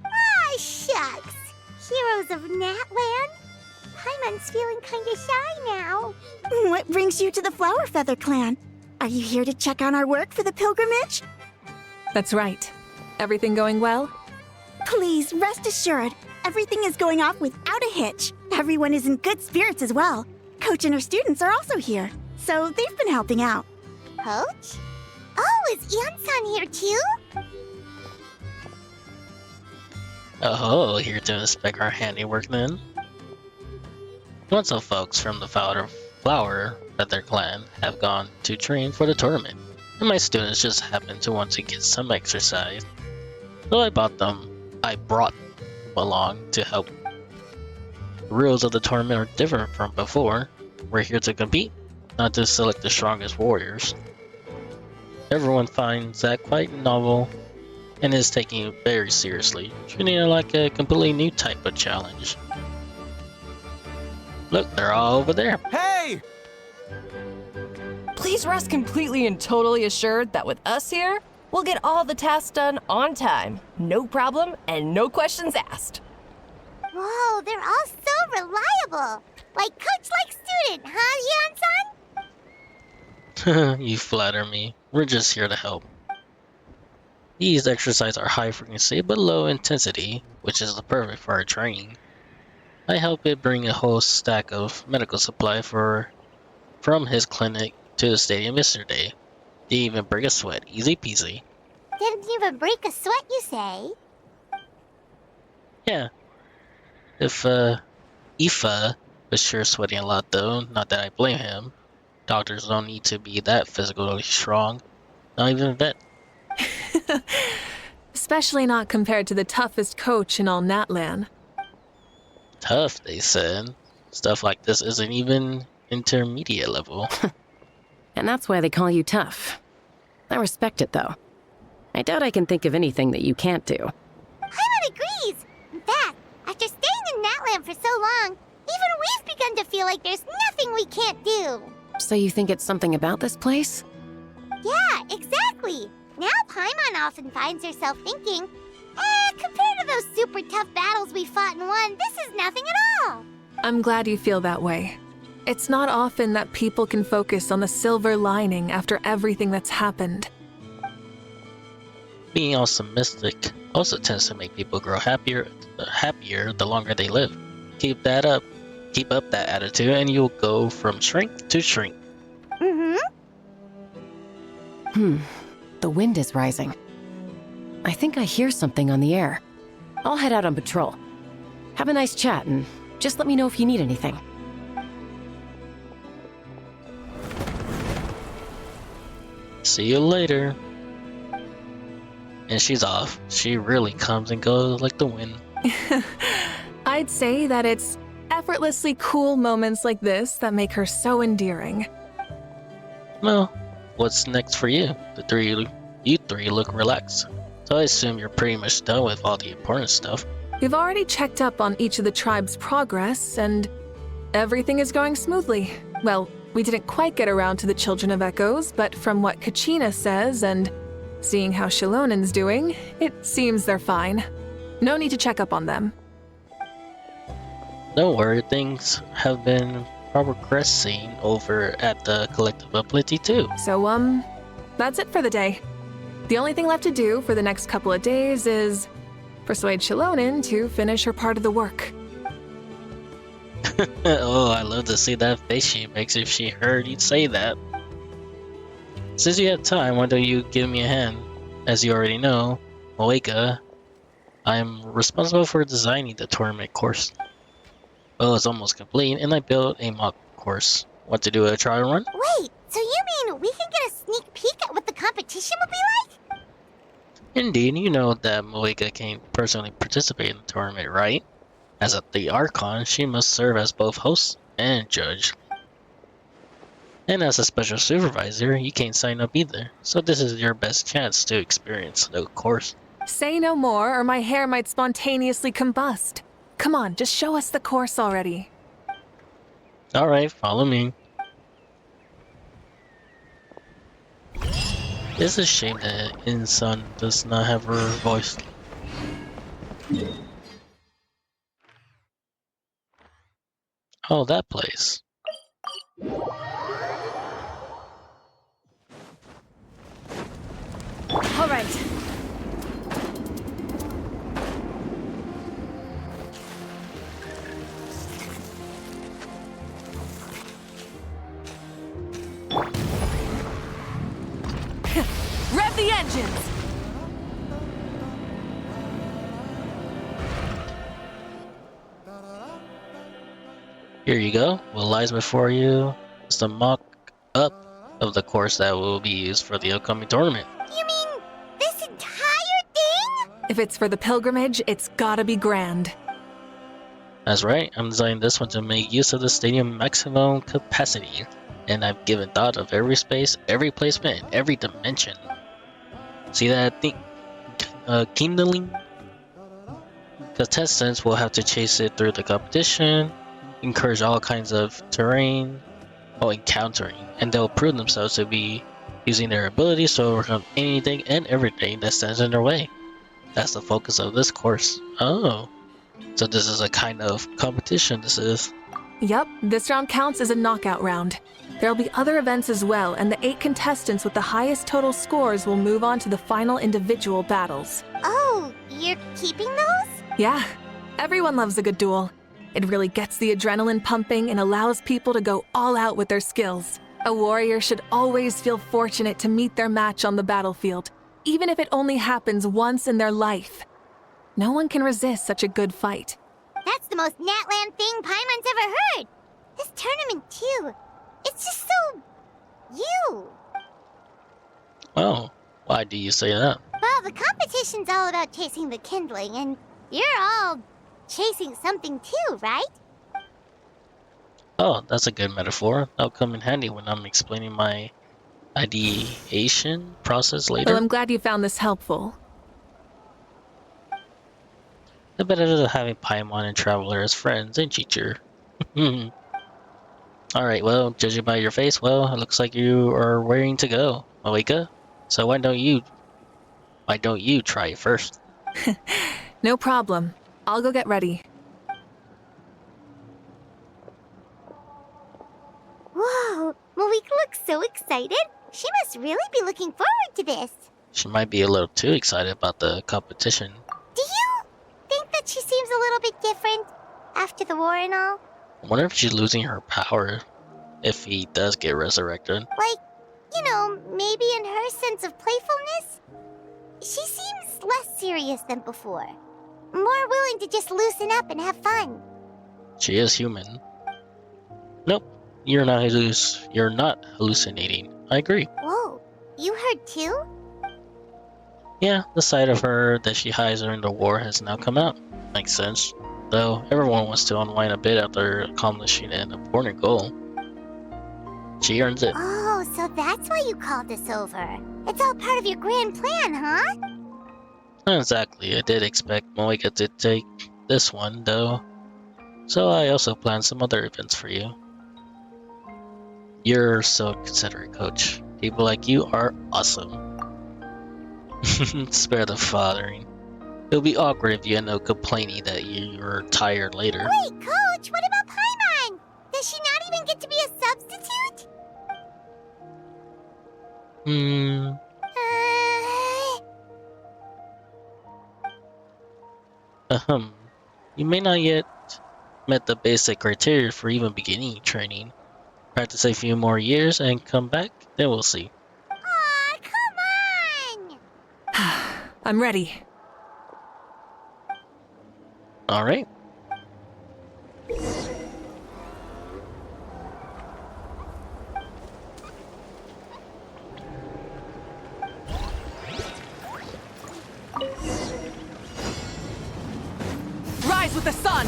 Ah, shucks. Heroes of Natlan? Paimon's feeling kinda shy now. What brings you to the Flower Feather Clan? Are you here to check on our work for the pilgrimage? That's right. Everything going well? Please, rest assured, everything is going off without a hitch. Everyone is in good spirits as well. Coach and her students are also here, so they've been helping out. Coach? Oh, is Ian-san here too? Oh, here to inspect our handiwork then. Lots of folks from the Flower Feather Clan have gone to train for the tournament, and my students just happen to want to get some exercise. So I brought them along to help. The rules of the tournament are different from before. We're here to compete, not to select the strongest warriors. Everyone finds that quite novel and is taking it very seriously, treating it like a completely new type of challenge. Look, they're all over there. Hey! Please rest completely and totally assured that with us here, we'll get all the tasks done on time. No problem and no questions asked. Whoa, they're all so reliable. Like coach like student, huh, Ian-san? You flatter me. We're just here to help. These exercises are high frequency but low intensity, which is perfect for our training. I helped it bring a whole stack of medical supply from his clinic to the stadium yesterday. Didn't even break a sweat, easy peasy. Didn't even break a sweat, you say? Yeah, if Aoife was sure sweating a lot though, not that I blame him. Doctors don't need to be that physically strong, not even a vet. Especially not compared to the toughest coach in all Natlan. Tough, they said. Stuff like this isn't even intermediate level. And that's why they call you tough. I respect it, though. I doubt I can think of anything that you can't do. Paimon agrees! In fact, after staying in Natland for so long, even we've begun to feel like there's nothing we can't do. So you think it's something about this place? Yeah, exactly! Now Paimon often finds herself thinking, compared to those super tough battles we fought and won, this is nothing at all! I'm glad you feel that way. It's not often that people can focus on the silver lining after everything that's happened. Being optimistic also tends to make people grow happier the longer they live. Keep up that attitude and you'll go from strength to strength. The wind is rising. I think I hear something on the air. I'll head out on patrol. Have a nice chat and just let me know if you need anything. See you later. And she's off. She really comes and goes like the wind. I'd say that it's effortlessly cool moments like this that make her so endearing. Well, what's next for you? You three look relaxed. So I assume you're pretty much done with all the important stuff. We've already checked up on each of the tribe's progress, and everything is going smoothly. Well, we didn't quite get around to the Children of Echoes, but from what Kachina says and seeing how Shilonen's doing, it seems they're fine. No need to check up on them. Don't worry, things have been progressing over at the Collective Ability too. So, that's it for the day. The only thing left to do for the next couple of days is persuade Shilonen to finish her part of the work. Oh, I love to see that face she makes if she heard you say that. Since you have time, why don't you give me a hand? As you already know, mavuika, I'm responsible for designing the tournament course. Well, it's almost complete, and I built a mock course. Want to do a trial run? Wait, so you mean we can get a sneak peek at what the competition would be like? Indeed, you know that mavuika can personally participate in the tournament, right? As the archon, she must serve as both host and judge. And as a special supervisor, you can't sign up either, so this is your best chance to experience the course. Say no more, or my hair might spontaneously combust. Come on, just show us the course already. Alright, follow me. It's a shame that Insun does not have her voice. Oh, that place. All right. Rev the engines! Here you go. What lies before you is the mock-up of the course that will be used for the upcoming tournament. You mean this entire thing? If it's for the pilgrimage, it's gotta be grand. That's right, I'm designing this one to make use of the stadium maximum capacity. And I've given thought of every space, every placement, and every dimension. See that thing? Kindling? Contestants will have to chase it through the competition, encourage all kinds of terrain, or encountering, and they'll prove themselves to be using their abilities to overcome anything and everything that stands in their way. That's the focus of this course. Oh, so this is a kind of competition, this is. Yup, this round counts as a knockout round. There'll be other events as well, and the 8 contestants with the highest total scores will move on to the final individual battles. Oh, you're keeping those? Yeah, everyone loves a good duel. It really gets the adrenaline pumping and allows people to go all out with their skills. A warrior should always feel fortunate to meet their match on the battlefield, even if it only happens once in their life. No one can resist such a good fight. That's the most Natland thing Paimon's ever heard. This tournament, too. It's just so... you. Oh, why do you say that? Well, the competition's all about chasing the kindling, and you're all chasing something too, right? Oh, that's a good metaphor. That'll come in handy when I'm explaining my ideation process later. Well, I'm glad you found this helpful. The better than having Paimon and Traveler as friends and teacher. Alright, well, judging by your face, well, it looks like you are raring to go, mavuika. So why don't you try it first? No problem. I'll go get ready. Whoa, Mavuika looks so excited. She must really be looking forward to this. She might be a little too excited about the competition. Do you think that she seems a little bit different after the war and all? I wonder if she's losing her power if he does get resurrected. Like, you know, maybe in her sense of playfulness? She seems less serious than before. More willing to just loosen up and have fun. She is human. Nope, you're not hallucinating. I agree. Whoa, you heard too? Yeah, the side of her that she hides during the war has now come out. Makes sense. Though everyone wants to unwind a bit after accomplishing an important goal. She earns it. Oh, so that's why you called us over. It's all part of your grand plan, huh? Not exactly. I did expect mavuika to take this one, though. So I also planned some other events for you. You're so considerate, Coach. People like you are awesome. Spare the fathering. It'll be awkward if you end up complaining that you're tired later. Wait, Coach, what about Paimon? Does she not even get to be a substitute? You may not yet met the basic criteria for even beginning training. Practice a few more years and come back, then we'll see. Aw, come on! I'm ready. Alright. Rise with the sun!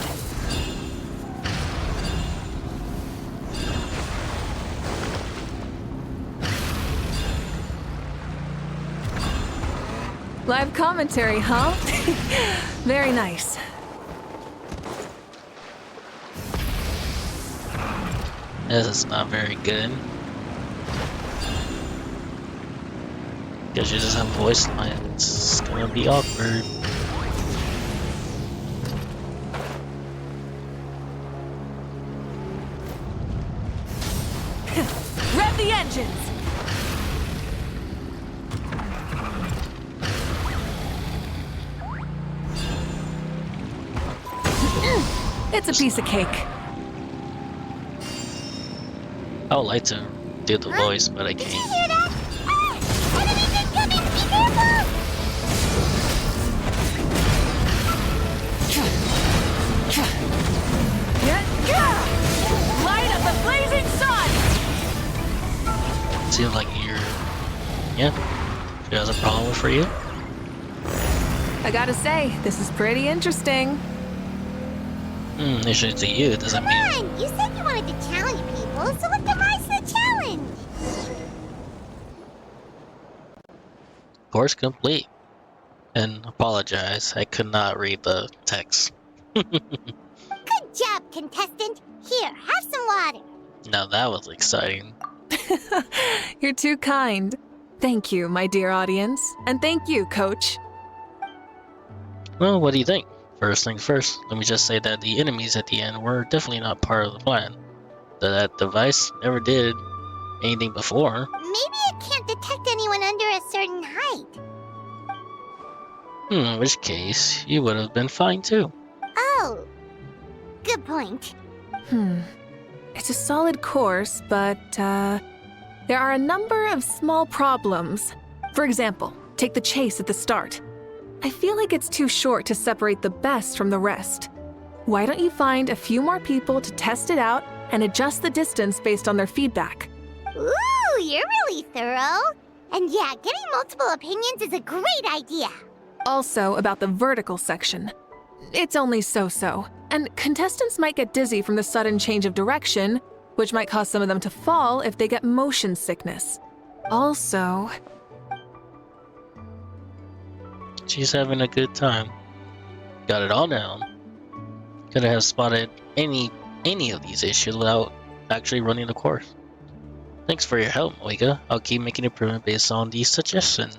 Live commentary, huh? Very nice. This is not very good. Guess you just have voice lines. It's gonna be awkward. Rev the engines! It's a piece of cake. I would like to do the voice, but I Did you can't. hear that? Ah! Enemies incoming! Be careful! Light up the blazing sun! Seems like you're... Yeah. She has a problem for you? I gotta say, this is pretty interesting. Issue to you doesn't Come mean... on! You said you wanted to challenge people, so let them rise to the challenge! Course complete. And apologize, I could not read the text. Good job, contestant! Here, have some water! Now that was exciting. You're too kind. Thank you, my dear audience. And thank you, Coach. Well, what do you think? First things first, let me just say that the enemies at the end were definitely not part of the plan. That device never did anything before. Maybe it can't detect anyone under a certain height. In which case, you would have been fine too. Oh, good point. It's a solid course, but there are a number of small problems. For example, take the chase at the start. I feel like it's too short to separate the best from the rest. Why don't you find a few more people to test it out and adjust the distance based on their feedback? Ooh, you're really thorough. And yeah, getting multiple opinions is a great idea. Also, about the vertical section. It's only so-so, and contestants might get dizzy from the sudden change of direction, which might cause some of them to fall if they get motion sickness. Also... She's having a good time. Got it all down. Could have spotted any of these issues without actually running the course. Thanks for your help, mavuika. I'll keep making improvement based on these suggestions.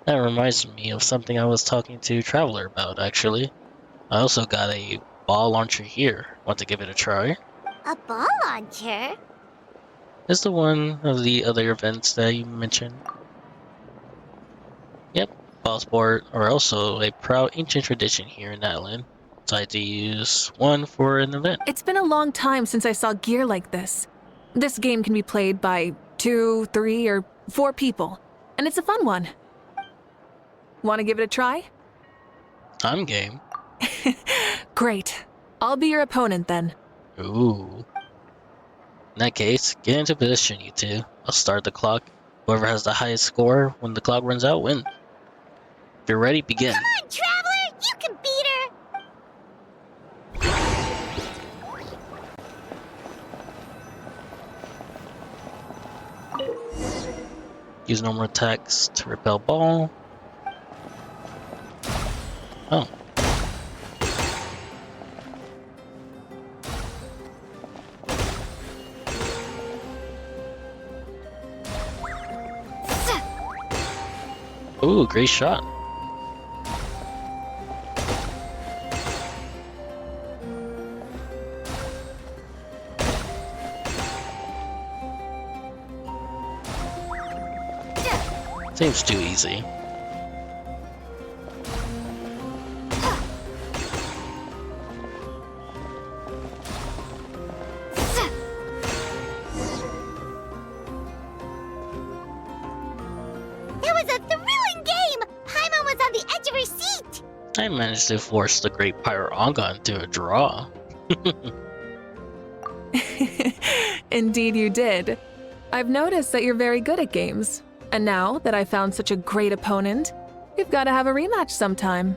That reminds me of something I was talking to Traveler about, actually. I also got a ball launcher here. Want to give it a try? A ball launcher? It's the one of the other events that you mentioned. Yep, ball sport are also a proud ancient tradition here in Atlan. Decided to use one for an event. It's been a long time since I saw gear like this. This game can be played by 2, 3, or 4 people, and it's a fun one. Want to give it a try? I'm game. Great. I'll be your opponent then. Ooh. In that case, get into position, you two. I'll start the clock. Whoever has the highest score when the clock runs out wins. If you're ready, begin. Come on, Traveler! You can beat her! Use normal attacks to repel ball. Oh. Ooh, great shot. Seems too easy. I managed to force the Great Pyro into a draw. Indeed you did. I've noticed that you're very good at games. And now that I found such a great opponent, we've got to have a rematch sometime.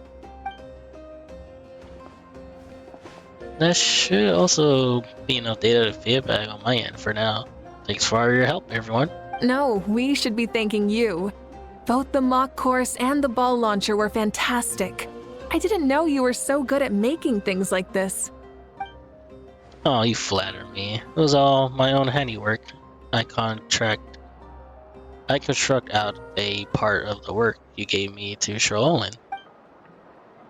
That should also be enough data to feedback on my end for now. Thanks for your help, everyone. No, we should be thanking you. Both the mock course and the ball launcher were fantastic. I didn't know you were so good at making things like this. Oh, you flatter me. It was all my own handiwork. I construct out a part of the work you gave me to Sherolyn.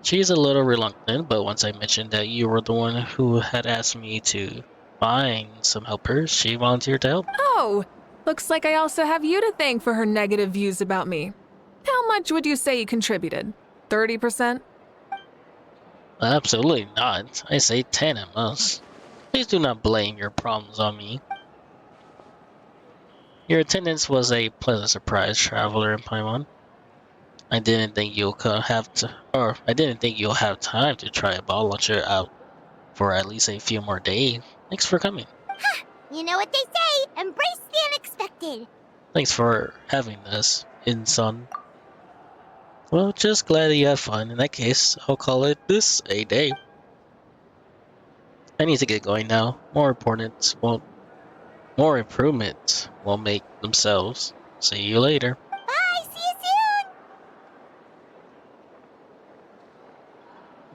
She's a little reluctant, but once I mentioned that you were the one who had asked me to find some helpers, she volunteered to help. Oh, looks like I also have you to thank for her negative views about me. How much would you say you contributed? 30%? Absolutely not. I say 10 at most. Please do not blame your problems on me. Your attendance was a pleasant surprise, Traveler in Paimon. I didn't think you'll have time to try a ball launcher out for at least a few more days. Thanks for coming. Ha! You know what they say, embrace the unexpected. Thanks for having us, Inson. Well, just glad that you had fun. In that case, I'll call it this a day. I need to get going now. More improvements will make themselves. See you later. Bye, see you soon!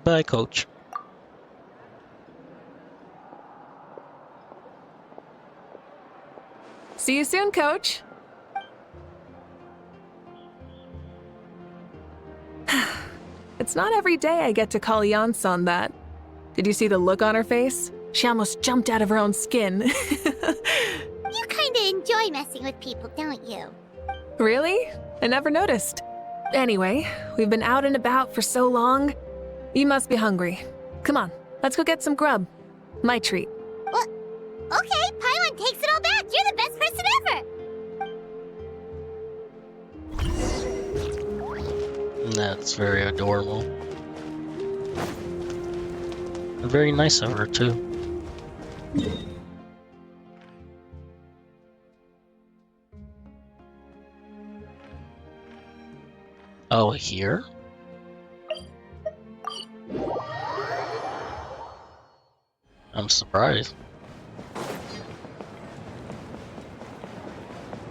Bye, Coach. See you soon, Coach. It's not every day I get to call Yansan that. Did you see the look on her face? She almost jumped out of her own skin. You kinda enjoy messing with people, don't you? Really? I never noticed. Anyway, we've been out and about for so long. You must be hungry. Come on, let's go get some grub. My treat. Well, okay, Paimon takes it all back. You're the best person ever. That's very adorable. Very nice of her, too. Oh, here? I'm surprised.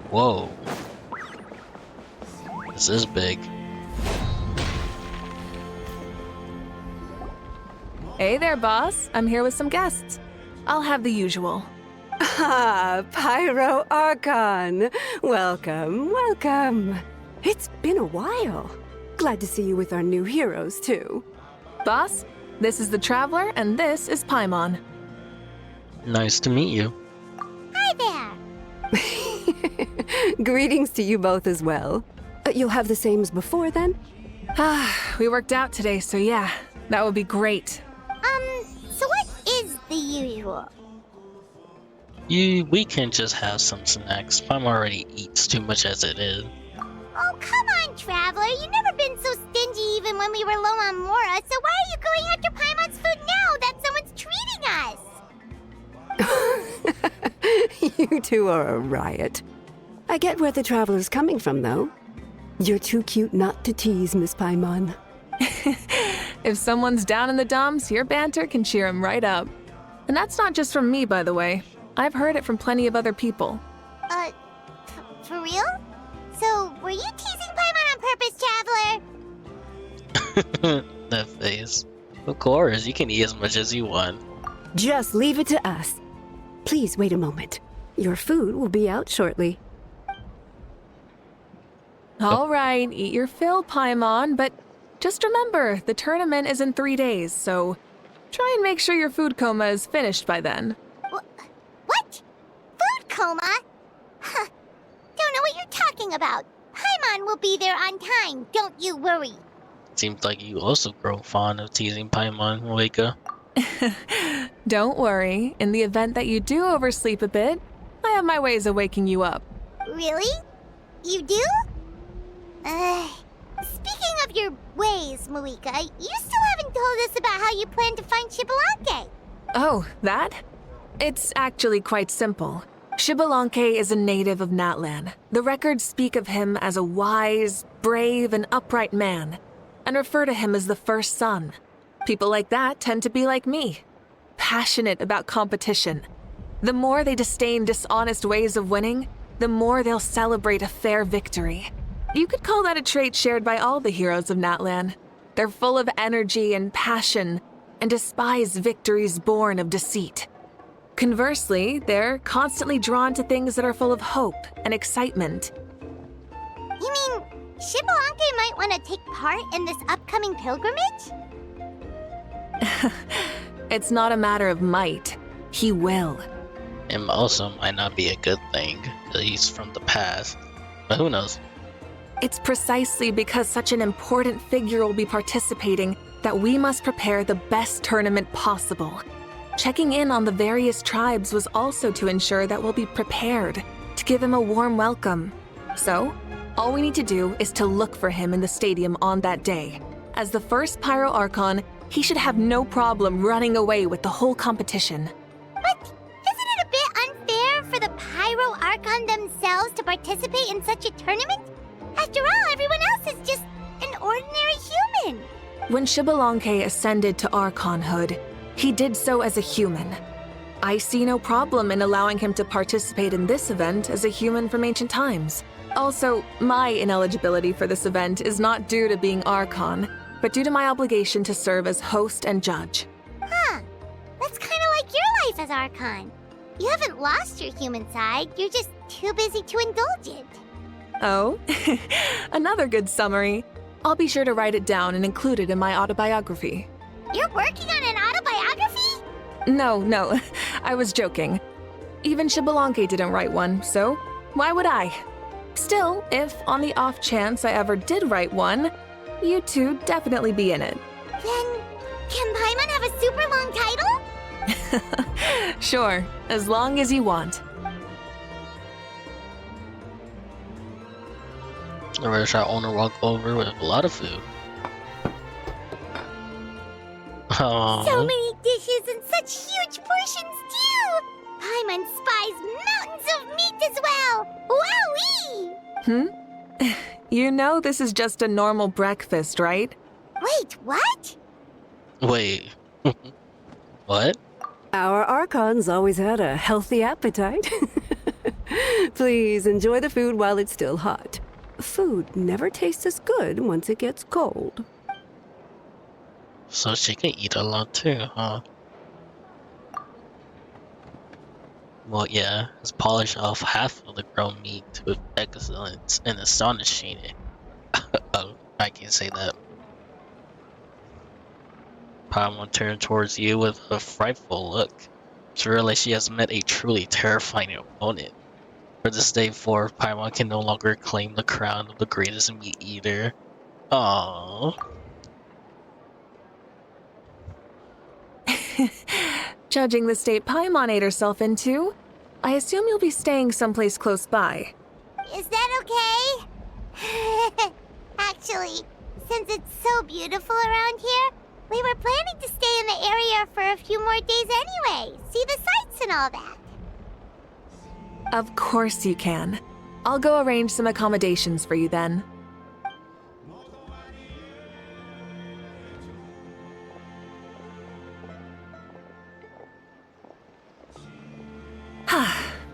Whoa. This is big. Hey there, boss. I'm here with some guests. I'll have the usual. Ah, Pyro Archon. Welcome, welcome. It's been a while. Glad to see you with our new heroes, too. Boss, this is the Traveler, and this is Paimon. Nice to meet you. Hi there. Greetings to you both as well. You'll have the same as before, then? We worked out today, so yeah, that would be great. So what is the usual? We can just have some snacks. Pam already eats too much as it is. Oh, come on, Traveler. You've never been so stingy even when we were low on Mora, so why are you going after Paimon's food now that someone's treating us? You two are a riot. I get where the Traveler's coming from, though. You're too cute not to tease, Miss Paimon. If someone's down in the dumps, your banter can cheer him right up. And that's not just from me, by the way. I've heard it from plenty of other people. For real? So, were you teasing Paimon on purpose, Traveler? That face. Of course, you can eat as much as you want. Just leave it to us. Please wait a moment. Your food will be out shortly. All right, eat your fill, Paimon, but just remember, the tournament is in 3 days, so try and make sure your food coma is finished by then. What? Food coma? Huh. Don't know what you're talking about. Paimon will be there on time, don't you worry. Seems like you also grow fond of teasing Paimon, Mavuika. Don't worry, in the event that you do oversleep a bit, I have my ways of waking you up. Really? You do? Speaking of your ways, Mavuika, you still haven't told us about how you plan to find Xbalanque. Oh, that? It's actually quite simple. Xbalanque is a native of Natlan. The records speak of him as a wise, brave, and upright man, and refer to him as the first son. People like that tend to be like me, passionate about competition. The more they disdain dishonest ways of winning, the more they'll celebrate a fair victory. You could call that a trait shared by all the heroes of Natlan. They're full of energy and passion, and despise victories born of deceit. Conversely, they're constantly drawn to things that are full of hope and excitement. You mean Xbalanque might want to take part in this upcoming pilgrimage? It's not a matter of might. He will. It also might not be a good thing, at least from the past. But who knows? It's precisely because such an important figure will be participating that we must prepare the best tournament possible. Checking in on the various tribes was also to ensure that we'll be prepared to give him a warm welcome. So, all we need to do is to look for him in the stadium on that day. As the first Pyro Archon, he should have no problem running away with the whole competition. But isn't it a bit unfair for the Pyro Archon themselves to participate in such a tournament? After all, everyone else is just an ordinary human. When Xbalanque ascended to Archonhood, he did so as a human. I see no problem in allowing him to participate in this event as a human from ancient times. Also, my ineligibility for this event is not due to being Archon, but due to my obligation to serve as host and judge. Huh. That's kind of like your life as Archon. You haven't lost your human side, you're just too busy to indulge it. Oh, another good summary. I'll be sure to write it down and include it in my autobiography. You're working on an autobiography? No, I was joking. Even Xbalanque didn't write one, so why would I? Still, if on the off chance I ever did write one, you two definitely be in it. Then, can Paimon have a super long title? Sure, as long as you want. The restaurant owner walked over with a lot of food. So Oh, many dishes and such huge portions, too! Paimon spies mountains of meat as well! Wowee! You know this is just a normal breakfast, right? Wait, what? wait. What? Our archons always had a healthy appetite. Please enjoy the food while it's still hot. Food never tastes as good once it gets cold. So she can eat a lot too, huh? Well, yeah, let's polish off half of the ground meat with excellence and astonishing it. Oh, I can't say that. Paimon turned towards you with a frightful look. She realized she has met a truly terrifying opponent. For this day forth, Paimon can no longer claim the crown of the greatest meat eater. Aww. Judging the state Paimon ate herself into, I assume you'll be staying someplace close by. Is that okay? Actually, since it's so beautiful around here, we were planning to stay in the area for a few more days anyway. See the sights and all that. Of course you can. I'll go arrange some accommodations for you then.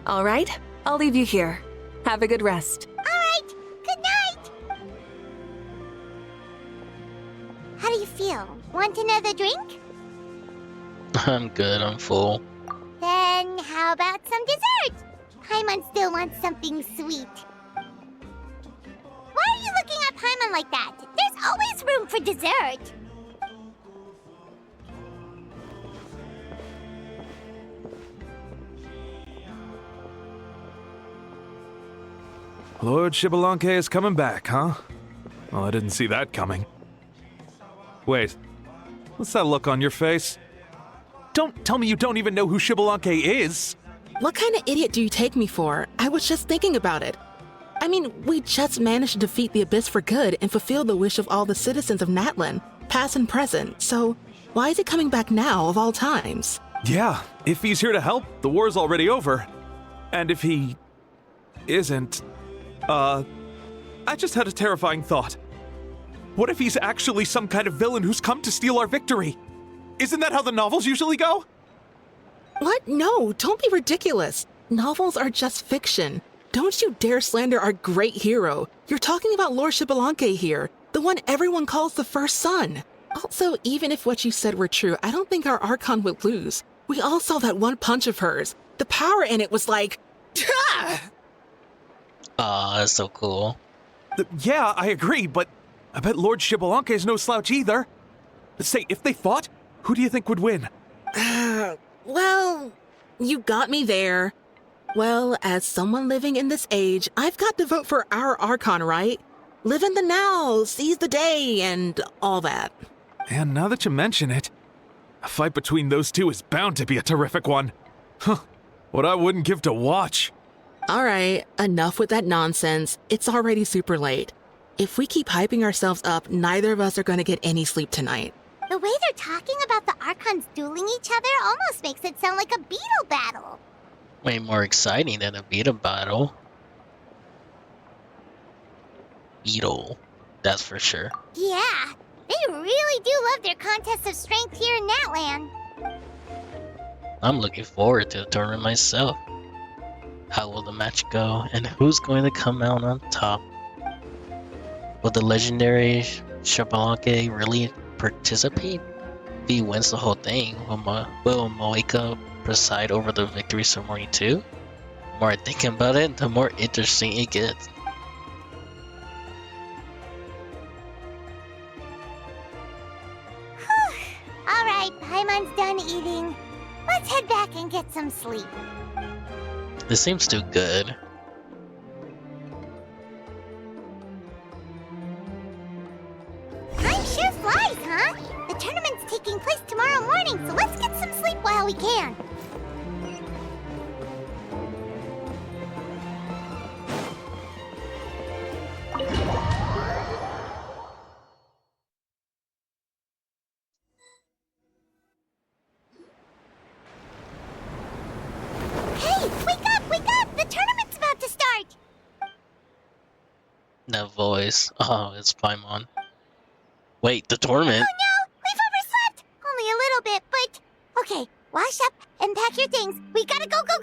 All right, I'll leave you here. Have a good rest. All right, good night. How do you feel? Want another drink? I'm good, I'm full. Then how about some dessert? Paimon still wants something sweet. Why are you looking at Paimon like that? There's always room for dessert. Lord Xbalanque is coming back, huh? Well, I didn't see that coming. Wait, what's that look on your face? Don't tell me you don't even know who Xbalanque is! What kind of idiot do you take me for? I was just thinking about it. I mean, we just managed to defeat the Abyss for good and fulfill the wish of all the citizens of Natlan, past and present, so why is he coming back now of all times? Yeah, if he's here to help, the war's already over. And if he isn't, I just had a terrifying thought. What if he's actually some kind of villain who's come to steal our victory? Isn't that how the novels usually go? What? No, don't be ridiculous. Novels are just fiction. Don't you dare slander our great hero. You're talking about Lord Xbalanque here, the one everyone calls the first son. Also, even if what you said were true, I don't think our Archon would lose. We all saw that one punch of hers. The power in it was like... Aw, that's so cool. Yeah, I agree, but I bet Lord Xbalanque is no slouch either. Say, if they fought, who do you think would win? Well, you got me there. Well, as someone living in this age, I've got to vote for our Archon, right? Live in the now, seize the day, and all that. And now that you mention it, a fight between those two is bound to be a terrific one. Huh, what I wouldn't give to watch. All right, enough with that nonsense. It's already super late. If we keep hyping ourselves up, neither of us are going to get any sleep tonight. The way they're talking about the Archons dueling each other almost makes it sound like a beetle battle. Way more exciting than a beetle battle. Beetle, that's for sure. Yeah, they really do love their contests of strength here in Natlan. I'm looking forward to the tournament myself. How will the match go, and who's going to come out on top? Will the legendary Xbalanque really participate? If he wins the whole thing, will mavuika preside over the victory ceremony too? The more I think about it, the more interesting it gets. Alright, Paimon's done eating. head back and get some sleep. This seems too good. Time sure flies, huh? The tournament's taking place tomorrow morning, so let's get some sleep while we can. Hey, wake up, wake up! The tournament's about to start! That voice. Oh, it's Paimon. Wait, the tournament? Oh no, we've overslept! Only a little bit, but... Okay, wash up and pack your things. We gotta go, go,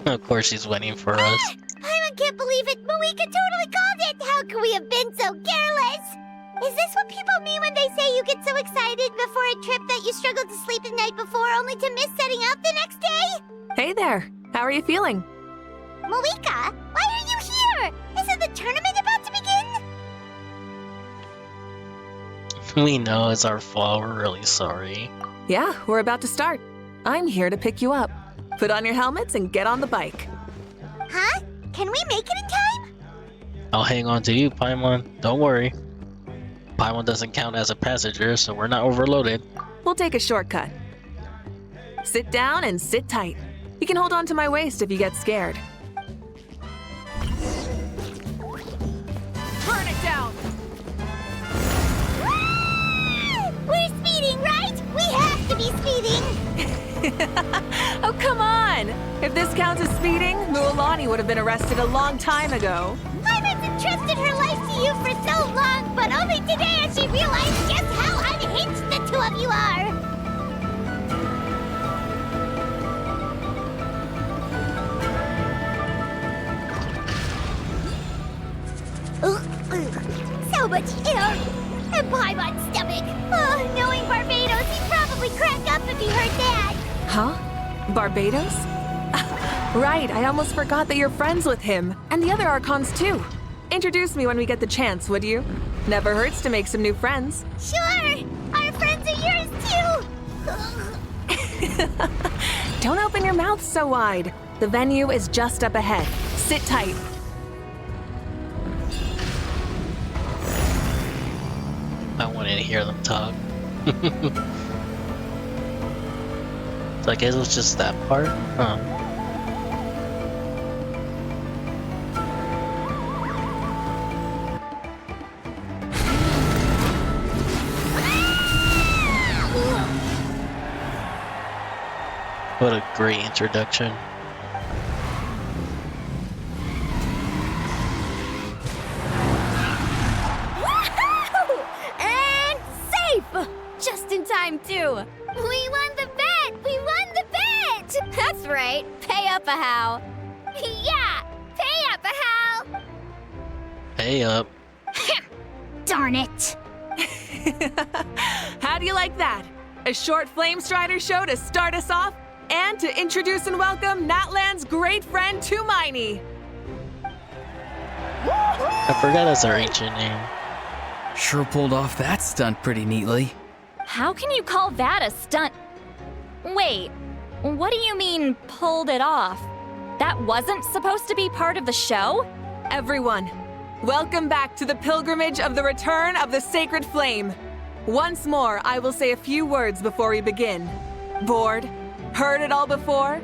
go! Of course she's waiting for us. I can't believe it! Mavuika totally called it! How could we have been so careless? Is this what people mean when they say you get so excited before a trip that you struggled to sleep the night before only to miss setting out the next day? Hey there. How are you feeling? Mavuika, why are you here? Isn't the tournament about to begin? We know it's our fault. We're really sorry. Yeah, we're about to start. I'm here to pick you up. Put on your helmets and get on the bike. Huh? Can we make it in time? I'll hang on to you, Paimon. Don't worry. Paimon doesn't count as a passenger, so we're not overloaded. We'll take a shortcut. Sit down and sit tight. You can hold on to my waist if you get scared. Burn it down! We're speeding, right? We have to be speeding! Oh, come on! If this counts as speeding, Mualani would have been arrested a long time ago. Iris entrusted her life to you for so long, but only today has she realized just how unhinged the two of you are! So much air! And Paimon's stomach! Oh, knowing Barbados, he'd probably crack up if he heard that! Huh? Barbados? Right, I almost forgot that you're friends with him. And the other Archons too. Introduce me when we get the chance, would you? Never hurts to make some new friends. Sure! Our friends are yours too! Don't open your mouth so wide. The venue is just up ahead. Sit tight. I wanted to hear them talk. So I guess it was just that part? Huh. What a great introduction. Woohoo! And safe! Just in time, too. We won the bet! We won the bet! That's right. Pay up a how. Yeah! Pay up, Hal! Hey up. Darn it! How do you like that? A short Flame Strider show to start us off, and to introduce and welcome Natlan's great friend Tumaini. I forgot that's our ancient name. Sure pulled off that stunt pretty neatly. How can you call that a stunt? Wait, what do you mean, pulled it off? That wasn't supposed to be part of the show? Everyone, welcome back to the pilgrimage of the return of the sacred flame. Once more, I will say a few words before we begin. Bored? Heard it all before?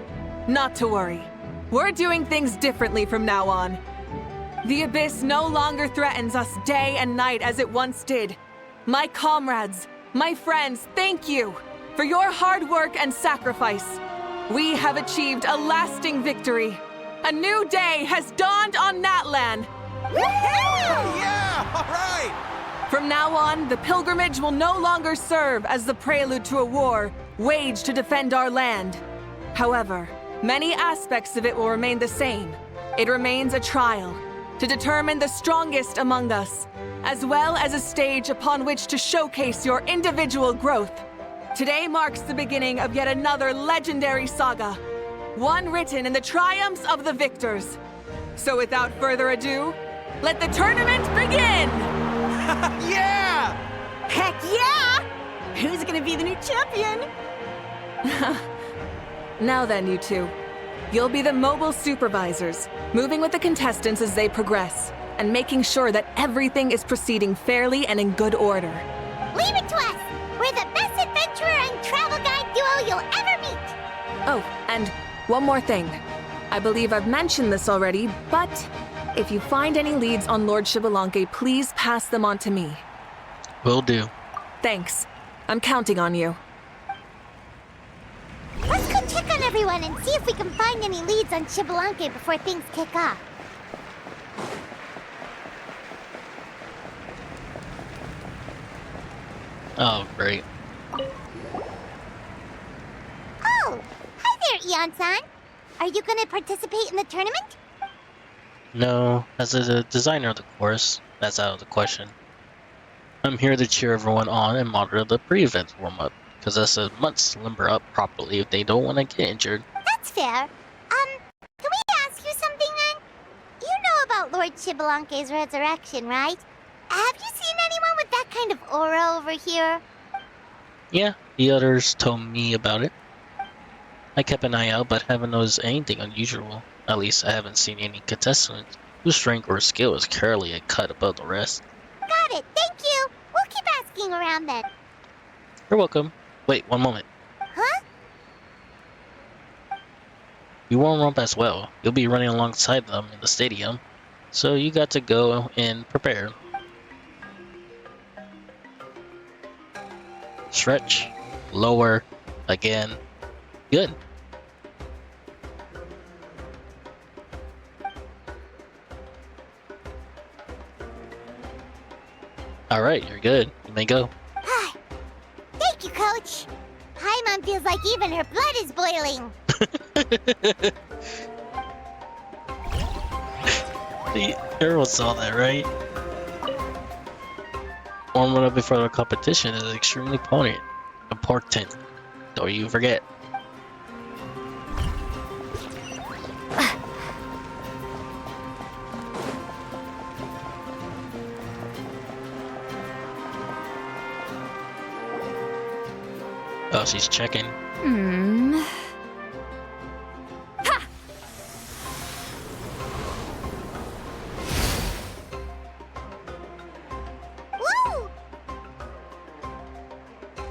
Not to worry. We're doing things differently from now on. The abyss no longer threatens us day and night as it once did. My comrades, my friends, thank you for your hard work and sacrifice. We have achieved a lasting victory. A new day has dawned on Natlan. Yeah! All right! From now on, the pilgrimage will no longer serve as the prelude to a war waged to defend our land. However, many aspects of it will remain the same. It remains a trial to determine the strongest among us, as well as a stage upon which to showcase your individual growth. Today marks the beginning of yet another legendary saga, one written in the triumphs of the victors. So without further ado, let the tournament begin! Yeah! Heck yeah! Who's gonna be the new champion? Now then, you two. You'll be the mobile supervisors, moving with the contestants as they progress, and making sure that everything is proceeding fairly and in good order. Leave it to us! We're the best adventurer and travel guide duo you'll ever meet! Oh, and one more thing. I believe I've mentioned this already, but if you find any leads on Lord Xbalanque, please pass them on to me. Will do. Thanks. I'm counting on you. Let's go check on everyone and see if we can find any leads on Xbalanque before things kick off. Oh, great. Oh, hi there, Eon-san. Are you gonna participate in the tournament? No, as the designer of the course, that's out of the question. I'm here to cheer everyone on and monitor the pre-event warm-up, because that's a must limber up properly if they don't want to get injured. That's fair. Can we ask you something then? You know about Lord Xbalanque's resurrection, right? Have you seen anyone with that kind of aura over here? Yeah, the others told me about it. I kept an eye out, but haven't noticed anything unusual. At least I haven't seen any contestants whose strength or skill is clearly a cut above the rest. Got it, thank you. We'll keep asking around then. You're welcome. Wait, one moment. Huh? You warm up as well. You'll be running alongside them in the stadium, so you got to go and prepare. Stretch, lower, again. Good. Alright, you're good. You may go. Thank you, Coach. Paimon feels like even her blood is boiling. Everyone saw that, right? Warming up before the competition is extremely important. Don't you forget. Oh, she's checking. Ha! Woo!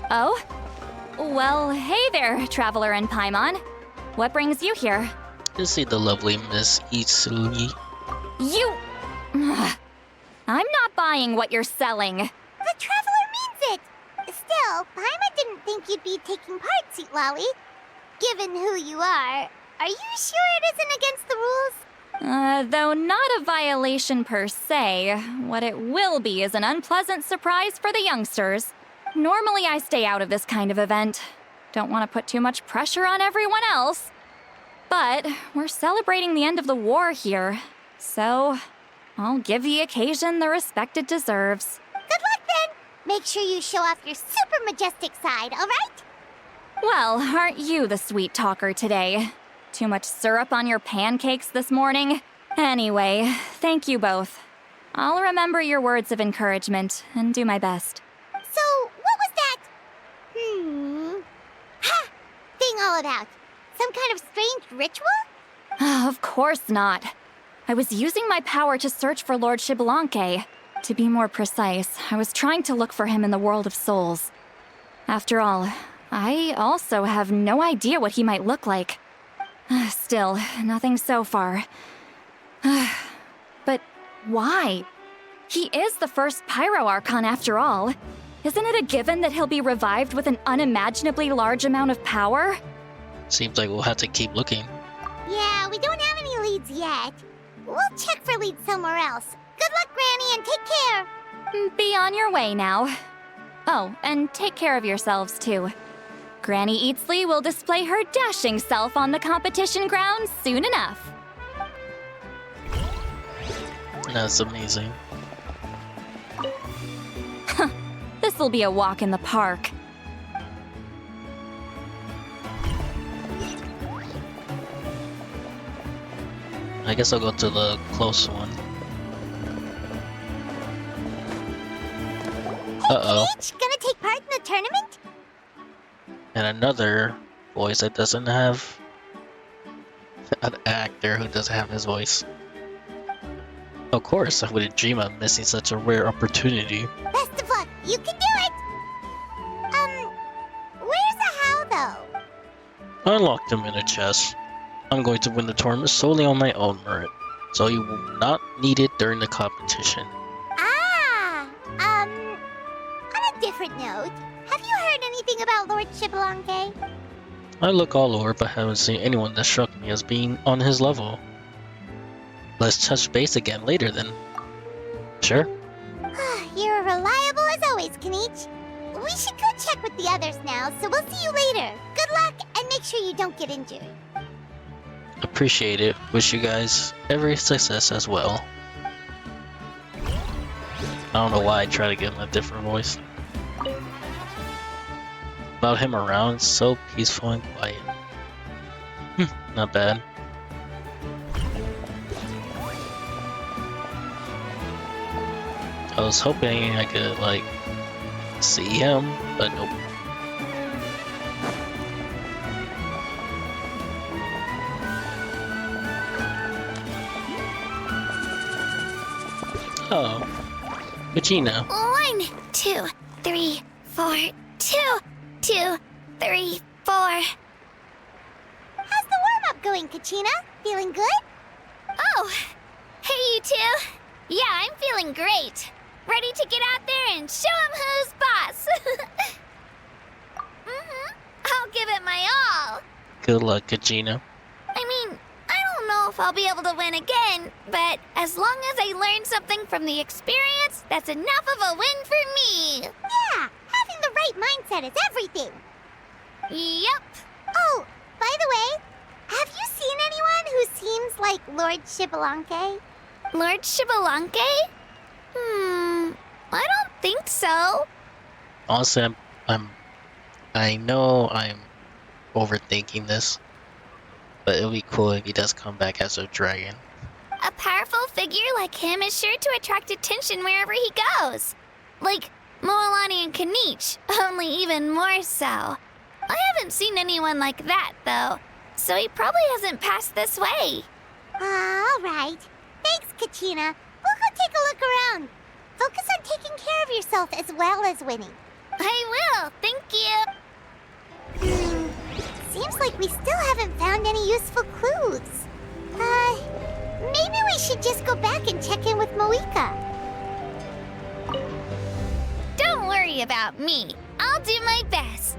Oh? Well, hey there, Traveler and Paimon. What brings you here? To see the lovely Miss Itsui. You... I'm not buying what you're selling. The Traveler means it! Still, Paimon didn't think you'd be taking part, Sweet Lolly. Given who you are you sure it isn't against the rules? Though not a violation per se, what it will be is an unpleasant surprise for the youngsters. Normally I stay out of this kind of event. Don't want to put too much pressure on everyone else. But we're celebrating the end of the war here, so I'll give the occasion the respect it deserves. Good luck then! Make sure you show off your super majestic side, alright? Well, aren't you the sweet talker today? Too much syrup on your pancakes this morning? Anyway, thank you both. I'll remember your words of encouragement and do my best. So, what was that? Ha! Thing all about? Some kind of strange ritual? Of course not. I was using my power to search for Lord Xbalanque. To be more precise, I was trying to look for him in the world of souls. After all, I also have no idea what he might look like. Still, nothing so far. But why? He is the first Pyro Archon after all. Isn't it a given that he'll be revived with an unimaginably large amount of power? Seems like we'll have to keep looking. Yeah, we don't have any leads yet. We'll check for leads somewhere else. Good luck, Granny, and take care! Be on your way now. Oh, and take care of yourselves, too. Granny Eatsley will display her dashing self on the competition grounds soon enough. That's amazing. This'll be a walk in the park. I guess I'll go to the close one. Uh-oh. Peach, gonna take part in the tournament? And another voice that doesn't have an actor who doesn't have his voice. Of course, I wouldn't dream of missing such a rare opportunity. Best of luck. You can do it. Where's the how though? I locked him in a chest. I'm going to win the tournament solely on my own merit, so you will not need it during the competition. On a different note, have you heard anything about Lord Xbalanque? I look all over but haven't seen anyone that struck me as being on his level. Let's touch base again later then. Sure? You're reliable as always, Kanich. We should go check with the others now, so we'll see you later. Good luck, and make sure you don't get injured. Appreciate it. Wish you guys every success as well. I don't know why I try to give him a different voice. Without him around, it's so peaceful and quiet. Not bad. I was hoping I could, like, see him, but nope. Oh, Vegeta. 1, 2, 3, 4, 2, 2, 3, 4. How's the warm-up going, Kachina? Feeling good? Oh, hey you two. Yeah, I'm feeling great. Ready to get out there and show 'em who's boss. I'll give it my all. Good luck, Vegeta. I mean, I don't know if I'll be able to win again, but as long as I learn something from the experience, that's enough of a win for me. Yeah, having the right mindset is everything. Yep. Oh, by the way, have you seen anyone who seems like Lord Xbalanque? Lord Xbalanque? I don't think so. Honestly, I know I'm overthinking this, but it'll be cool if he does come back as a dragon. A powerful figure like him is sure to attract attention wherever he goes. Like Moalani and Kanich, only even more so. I haven't seen anyone like that, though, so he probably hasn't passed this way. All right. Thanks, Kachina. We'll go take a look around. Focus on taking care of yourself as well as winning. I will, thank you. Seems like we still haven't found any useful clues. Maybe we should just go back and check in with mavuika. Don't worry about me. I'll do my best.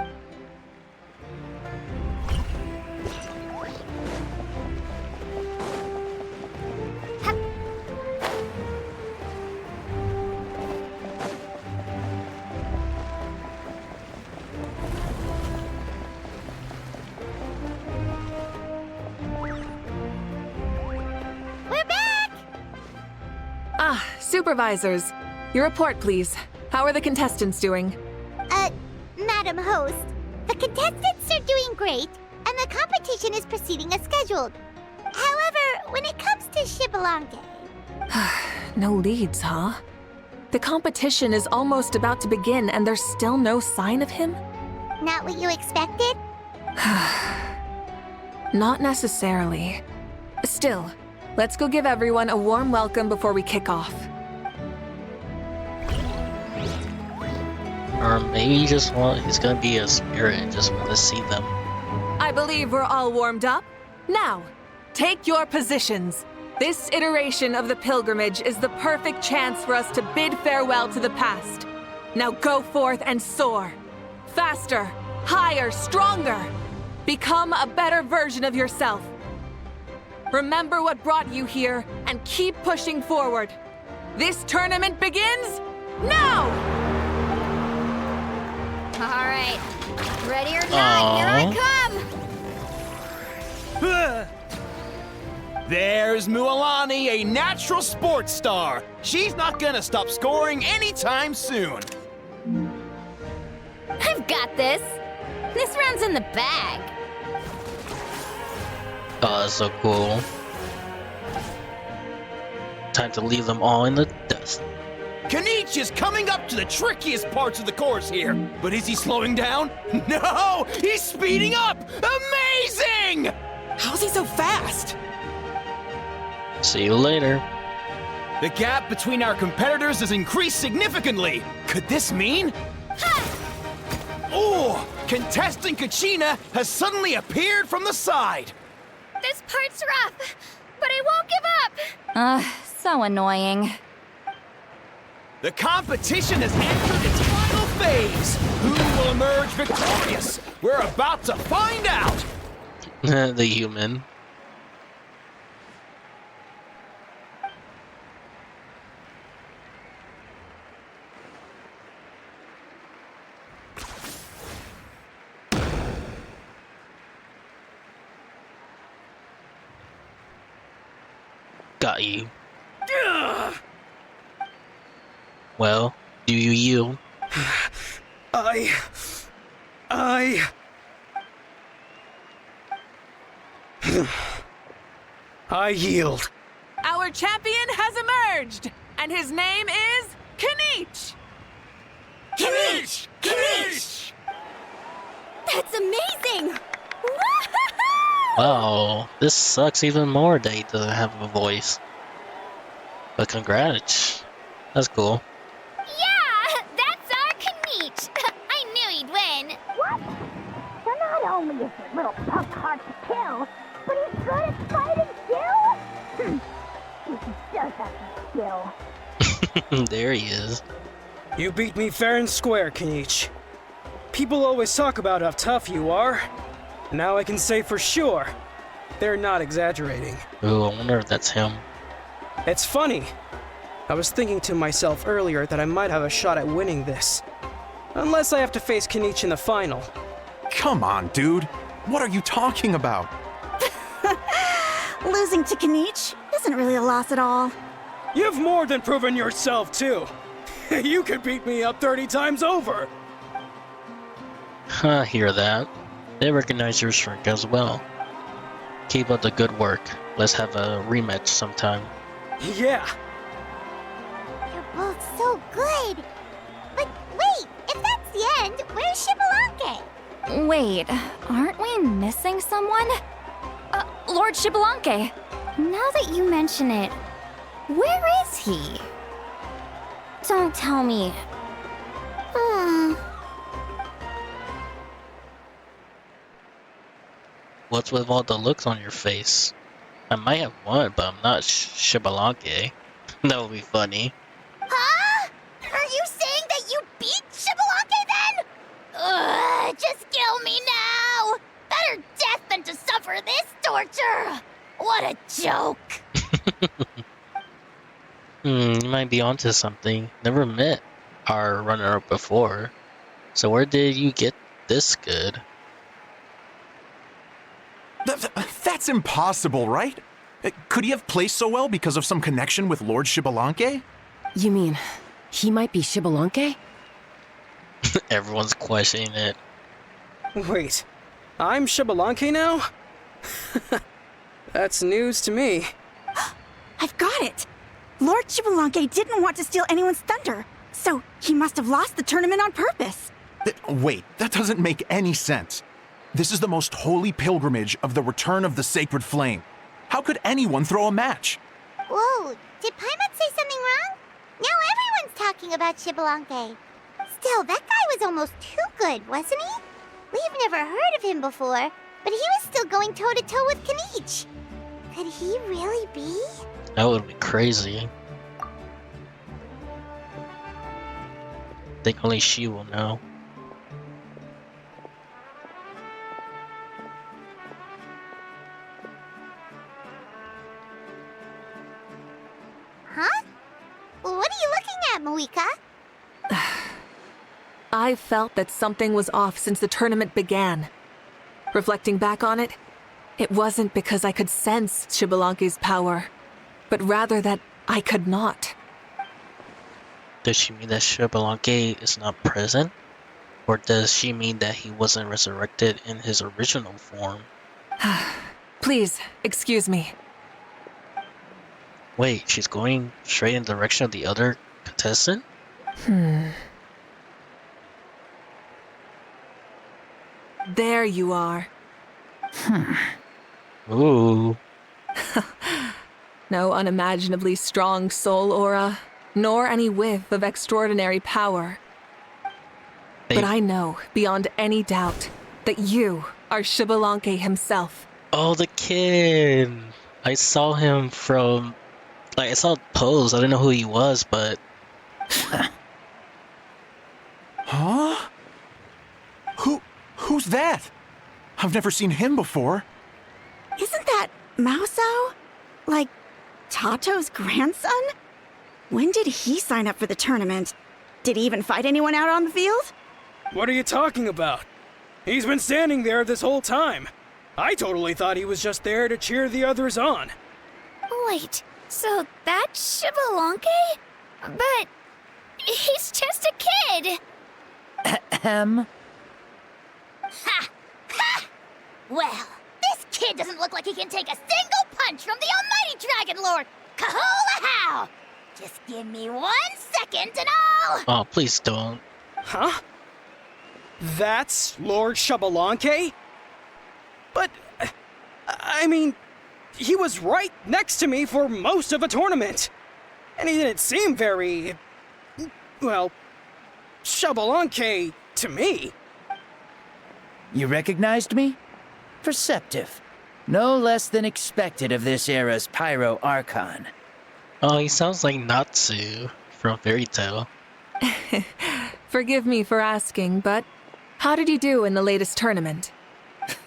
Supervisors, your report, please. How are the contestants doing? Madam Host, the contestants are doing great, and the competition is proceeding as scheduled. However, when it comes to Xbalanque... No leads, huh? The competition is almost about to begin, and there's still no sign of him? Not what you expected? Not necessarily. Still, let's go give everyone a warm welcome before we kick off. Or maybe he's gonna be a spirit and just want to see them. I believe we're all warmed up. Now, take your positions. This iteration of the pilgrimage is the perfect chance for us to bid farewell to the past. Now go forth and soar. Faster, higher, stronger. Become a better version of yourself. Remember what brought you here and keep pushing forward. This tournament begins now! All right, ready or not, here I come! There's Mualani, a natural sports star. She's not gonna stop scoring anytime soon. I've got this. This round's in the bag. Oh, that's so cool. Time to leave them all in the dust. Kanich is coming up to the trickiest parts of the course here. But is he slowing down? No! He's speeding up! Amazing! How's he so fast? See you later. The gap between our competitors has increased significantly. Could this mean? Oh! Contestant Kachina has suddenly appeared from the side. This part's rough, but I won't give up. So annoying. The competition has entered its final phase. Who will emerge victorious? We're about to find out. The human. Got you. Well, do you yield? I yield. Our champion has emerged, and his name is Kanich! Kanich! Kanich! That's amazing! Wow, this sucks even more that he doesn't have a voice. But congrats. That's cool. Yeah, that's our Kanich. I knew he'd win. What? So not only is he a little punk hard to kill, but he's good at fighting too? He does have some skill. There he is. You beat me fair and square, Kanich. People always talk about how tough you are. Now I can say for sure, they're not exaggerating. Ooh, I wonder if that's him. It's funny. I was thinking to myself earlier that I might have a shot at winning this. Unless I have to face Kanich in the final. Come on, dude. What are you talking about? Losing to Kanich isn't really a loss at all. You've more than proven yourself, too. You could beat me up 30 times over. I hear that. They recognize your strength as well. Keep up the good work. Let's have a rematch sometime. Yeah. You're both so good. But wait, if that's the end, where's Xbalanque? Wait, aren't we missing someone? Lord Xbalanque. Now that you mention it, where is he? Don't tell me. What's with all the looks on your face? I might have won, but I'm not Xbalanque. That would be funny. Huh? Are you saying that you beat Xbalanque then? Ugh, just kill me now! Better death than to suffer this torture! What a joke! You might be onto something. Never met our runner-up before. So where did you get this good? That's impossible, right? Could he have placed so well because of some connection with Lord Xbalanque? You mean, he might be Xbalanque? Everyone's questioning it. Wait, I'm Xbalanque now? That's news to me. I've got it! Lord Xbalanque didn't want to steal anyone's thunder, so he must have lost the tournament on purpose. Wait, that doesn't make any sense. This is the most holy pilgrimage of the return of the sacred flame. How could anyone throw a match? Whoa, did Paimon say something wrong? Now everyone's talking about Xbalanque. Still, that guy was almost too good, wasn't he? We've never heard of him before, but he was still going toe-to-toe with Kanich. Could he really be? That would be crazy. Think only she will know. Huh? Well, what are you looking at, Mavuika? I felt that something was off since the tournament began. Reflecting back on it, it wasn't because I could sense Xbalanque's power, but rather that I could not. Does she mean that Xbalanque is not present? Or does she mean that he wasn't resurrected in his original form? Please, excuse me. Wait, she's going straight in the direction of the other contestants? contestant? There you are. Ooh. No unimaginably strong soul aura, nor any whiff of extraordinary power. Hey. But I know, beyond any doubt, that you are Xbalanque himself. Oh, the kid! I saw him from... Like, I saw pose. I didn't know who he was, but... Huh? Who's that? I've never seen him before. Isn't that Mauso? Like, Tato's grandson? When did he sign up for the tournament? Did he even fight anyone out on the field? What are you talking about? He's been standing there this whole time. I totally thought he was just there to cheer the others on. Wait, so that's Xbalanque? But he's just a kid. Ahem. Ha! Ha! Well, this kid doesn't look like he can take a single punch from the almighty Dragon Lord! Kahola how! Just give me 1 second and I'll... Oh, please don't. Huh? That's Lord Xbalanque? But, I mean, he was right next to me for most of the tournament. And he didn't seem very... well, Xbalanque to me. You recognized me? Perceptive. No less than expected of this era's Pyro Archon. Oh, he sounds like Natsu from Fairy Tail. Forgive me for asking, but how did you do in the latest tournament?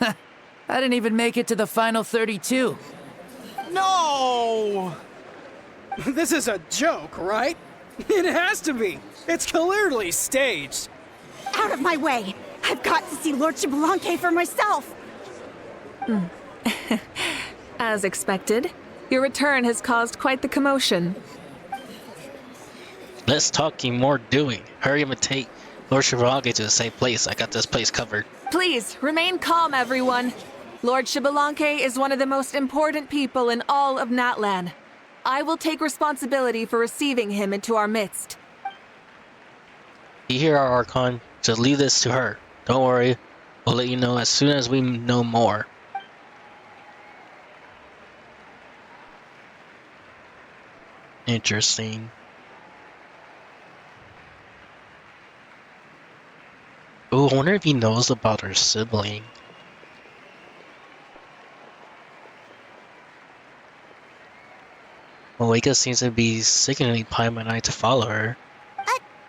I didn't even make it to the final 32. No! This is a joke, right? It has to be. It's clearly staged. Out of my way! I've got to see Lord Xbalanque for myself! As expected, your return has caused quite the commotion. Less talking, more doing. Hurry up and take Lord Xbalanque to the same place. I got this place covered. Please, remain calm, everyone. Lord Xbalanque is one of the most important people in all of Natlan. I will take responsibility for receiving him into our midst. You hear our Archon? Just leave this to her. Don't worry. We'll let you know as soon as we know more. Interesting. Ooh, I wonder if he knows about her sibling. Mavuika seems to be sickeningly Paimon to follow her.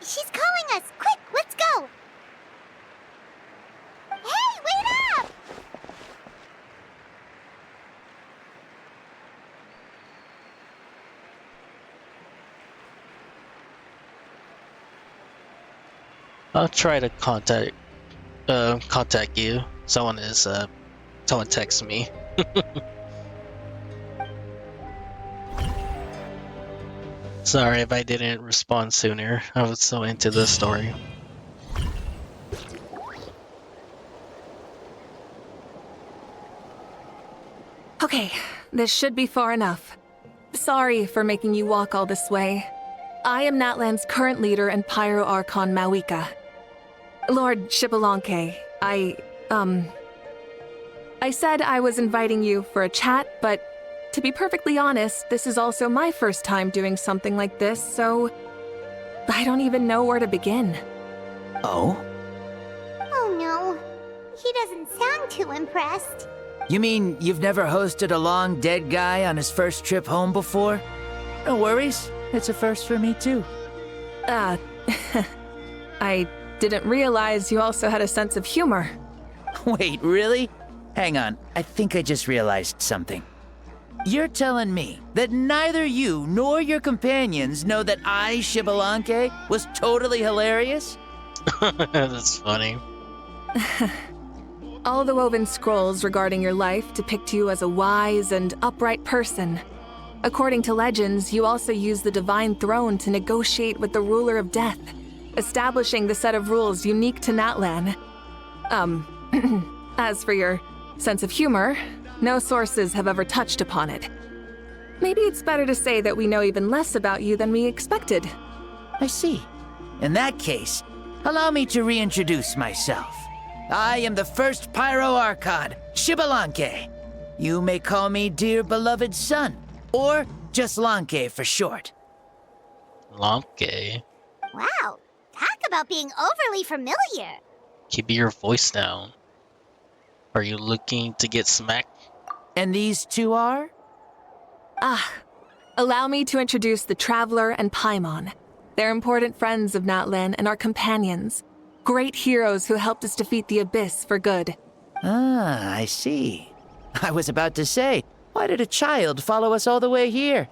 She's calling us! Quick, let's go! Hey, wait up! I'll try to contact you. Someone texted me. Sorry if I didn't respond sooner. I was so into this story. Okay, this should be far enough. Sorry for making you walk all this way. I am Natlan's current leader and Pyro Archon mavuika. Lord Xbalanque, I said I was inviting you for a chat, but to be perfectly honest, this is also my first time doing something like this, so I don't even know where to begin. Oh? Oh no, he doesn't sound too impressed. You mean you've never hosted a long dead guy on his first trip home before? No worries, it's a first for me too. I didn't realize you also had a sense of humor. Wait, really? Hang on, I think I just realized something. You're telling me that neither you nor your companions know that I, Xbalanque, was totally hilarious? That's funny. All the woven scrolls regarding your life depict you as a wise and upright person. According to legends, you also use the divine throne to negotiate with the ruler of death, establishing the set of rules unique to Natlan. As for your sense of humor, no sources have ever touched upon it. Maybe it's better to say that we know even less about you than we expected. I see. In that case, allow me to reintroduce myself. I am the First Pyro Archon, Xbalanque. You may call me dear beloved son, or just Lanque for short. Lanque? Wow, talk about being overly familiar. Keep your voice down. Are you looking to get smacked? And these two are? Allow me to introduce the Traveler and Paimon. They're important friends of Natlan and our companions. Great heroes who helped us defeat the Abyss for good. Ah, I see. I was about to say, why did a child follow us all the way here?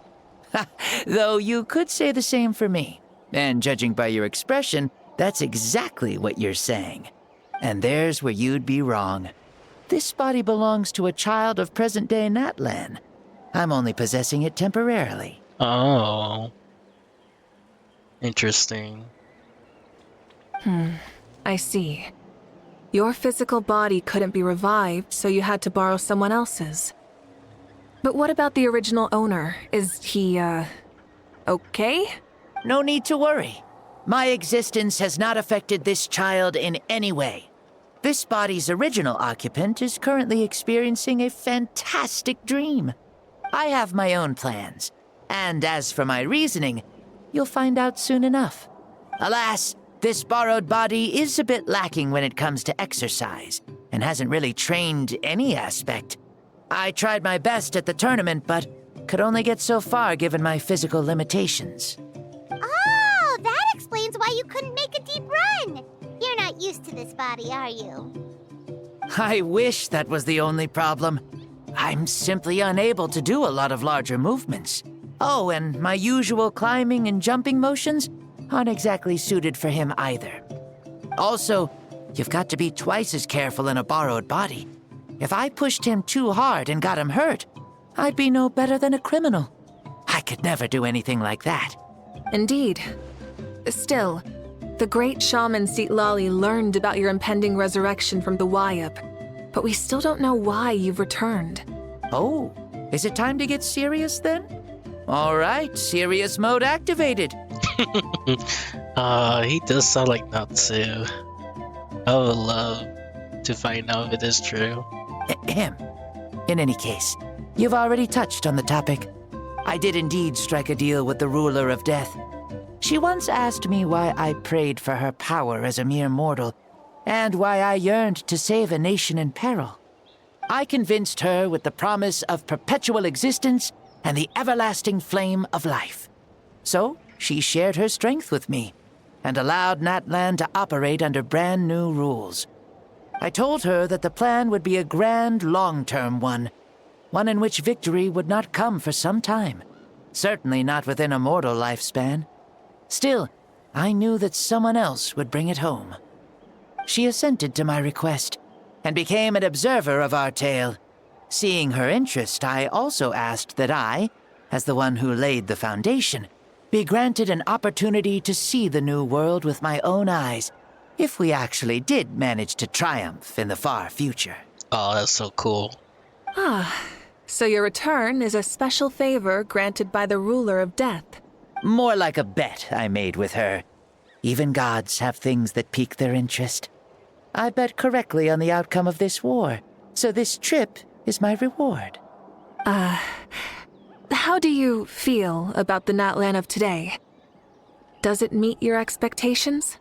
Though you could say the same for me. And judging by your expression, that's exactly what you're saying. And there's where you'd be wrong. This body belongs to a child of present-day Natlan. I'm only possessing it temporarily. Oh. Interesting. I see. Your physical body couldn't be revived, so you had to borrow someone else's. But what about the original owner? Is he, okay? No need to worry. My existence has not affected this child in any way. This body's original occupant is currently experiencing a fantastic dream. I have my own plans, and as for my reasoning, you'll find out soon enough. Alas, this borrowed body is a bit lacking when it comes to exercise, and hasn't really trained any aspect. I tried my best at the tournament, but could only get so far given my physical limitations. Oh, that explains why you couldn't make a deep run. You're not used to this body, are you? I wish that was the only problem. I'm simply unable to do a lot of larger movements. Oh, and my usual climbing and jumping motions aren't exactly suited for him either. Also, you've got to be twice as careful in a borrowed body. If I pushed him too hard and got him hurt, I'd be no better than a criminal. I could never do anything like that. Indeed. Still, the great shaman Lali learned about your impending resurrection from the Wayup, but we still don't know why you've returned. Oh, is it time to get serious then? All right, serious mode activated. He does sound like Natsu. I would love to find out if it is true. In any case, you've already touched on the topic. I did indeed strike a deal with the ruler of death. She once asked me why I prayed for her power as a mere mortal, and why I yearned to save a nation in peril. I convinced her with the promise of perpetual existence and the everlasting flame of life. So, she shared her strength with me, and allowed Natlan to operate under brand new rules. I told her that the plan would be a grand, long-term one in which victory would not come for some time, certainly not within a mortal lifespan. Still, I knew that someone else would bring it home. She assented to my request, and became an observer of our tale. Seeing her interest, I also asked that I, as the one who laid the foundation, be granted an opportunity to see the new world with my own eyes, if we actually did manage to triumph in the far future. Oh, that's so cool. So your return is a special favor granted by the ruler of death. More like a bet I made with her. Even gods have things that pique their interest. I bet correctly on the outcome of this war, so this trip is my reward. How do you feel about the Natlan of today? Does it meet your expectations?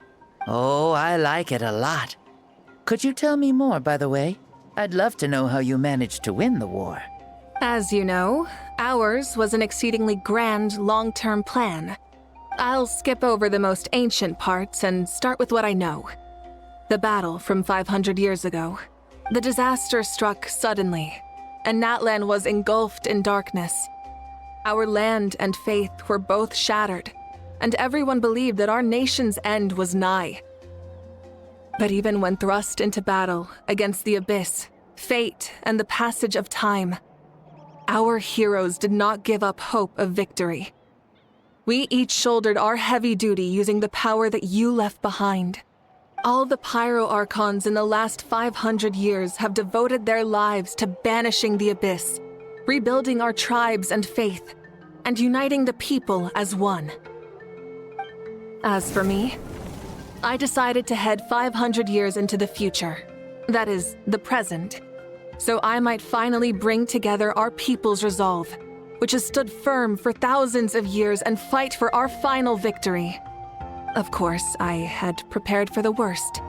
Oh, I like it a lot. Could you tell me more, by the way? I'd love to know how you managed to win the war. As you know, ours was an exceedingly grand, long-term plan. I'll skip over the most ancient parts and start with what I know. The battle from 500 years ago. The disaster struck suddenly, and Natlan was engulfed in darkness. Our land and faith were both shattered, and everyone believed that our nation's end was nigh. But even when thrust into battle against the Abyss, fate, and the passage of time, our heroes did not give up hope of victory. We each shouldered our heavy duty using the power that you left behind. All the Pyro Archons in the last 500 years have devoted their lives to banishing the Abyss, rebuilding our tribes and faith, and uniting the people as one. As for me, I decided to head 500 years into the future. That is, the present. So I might finally bring together our people's resolve, which has stood firm for thousands of years, and fight for our final victory. Of course, I had prepared for the worst.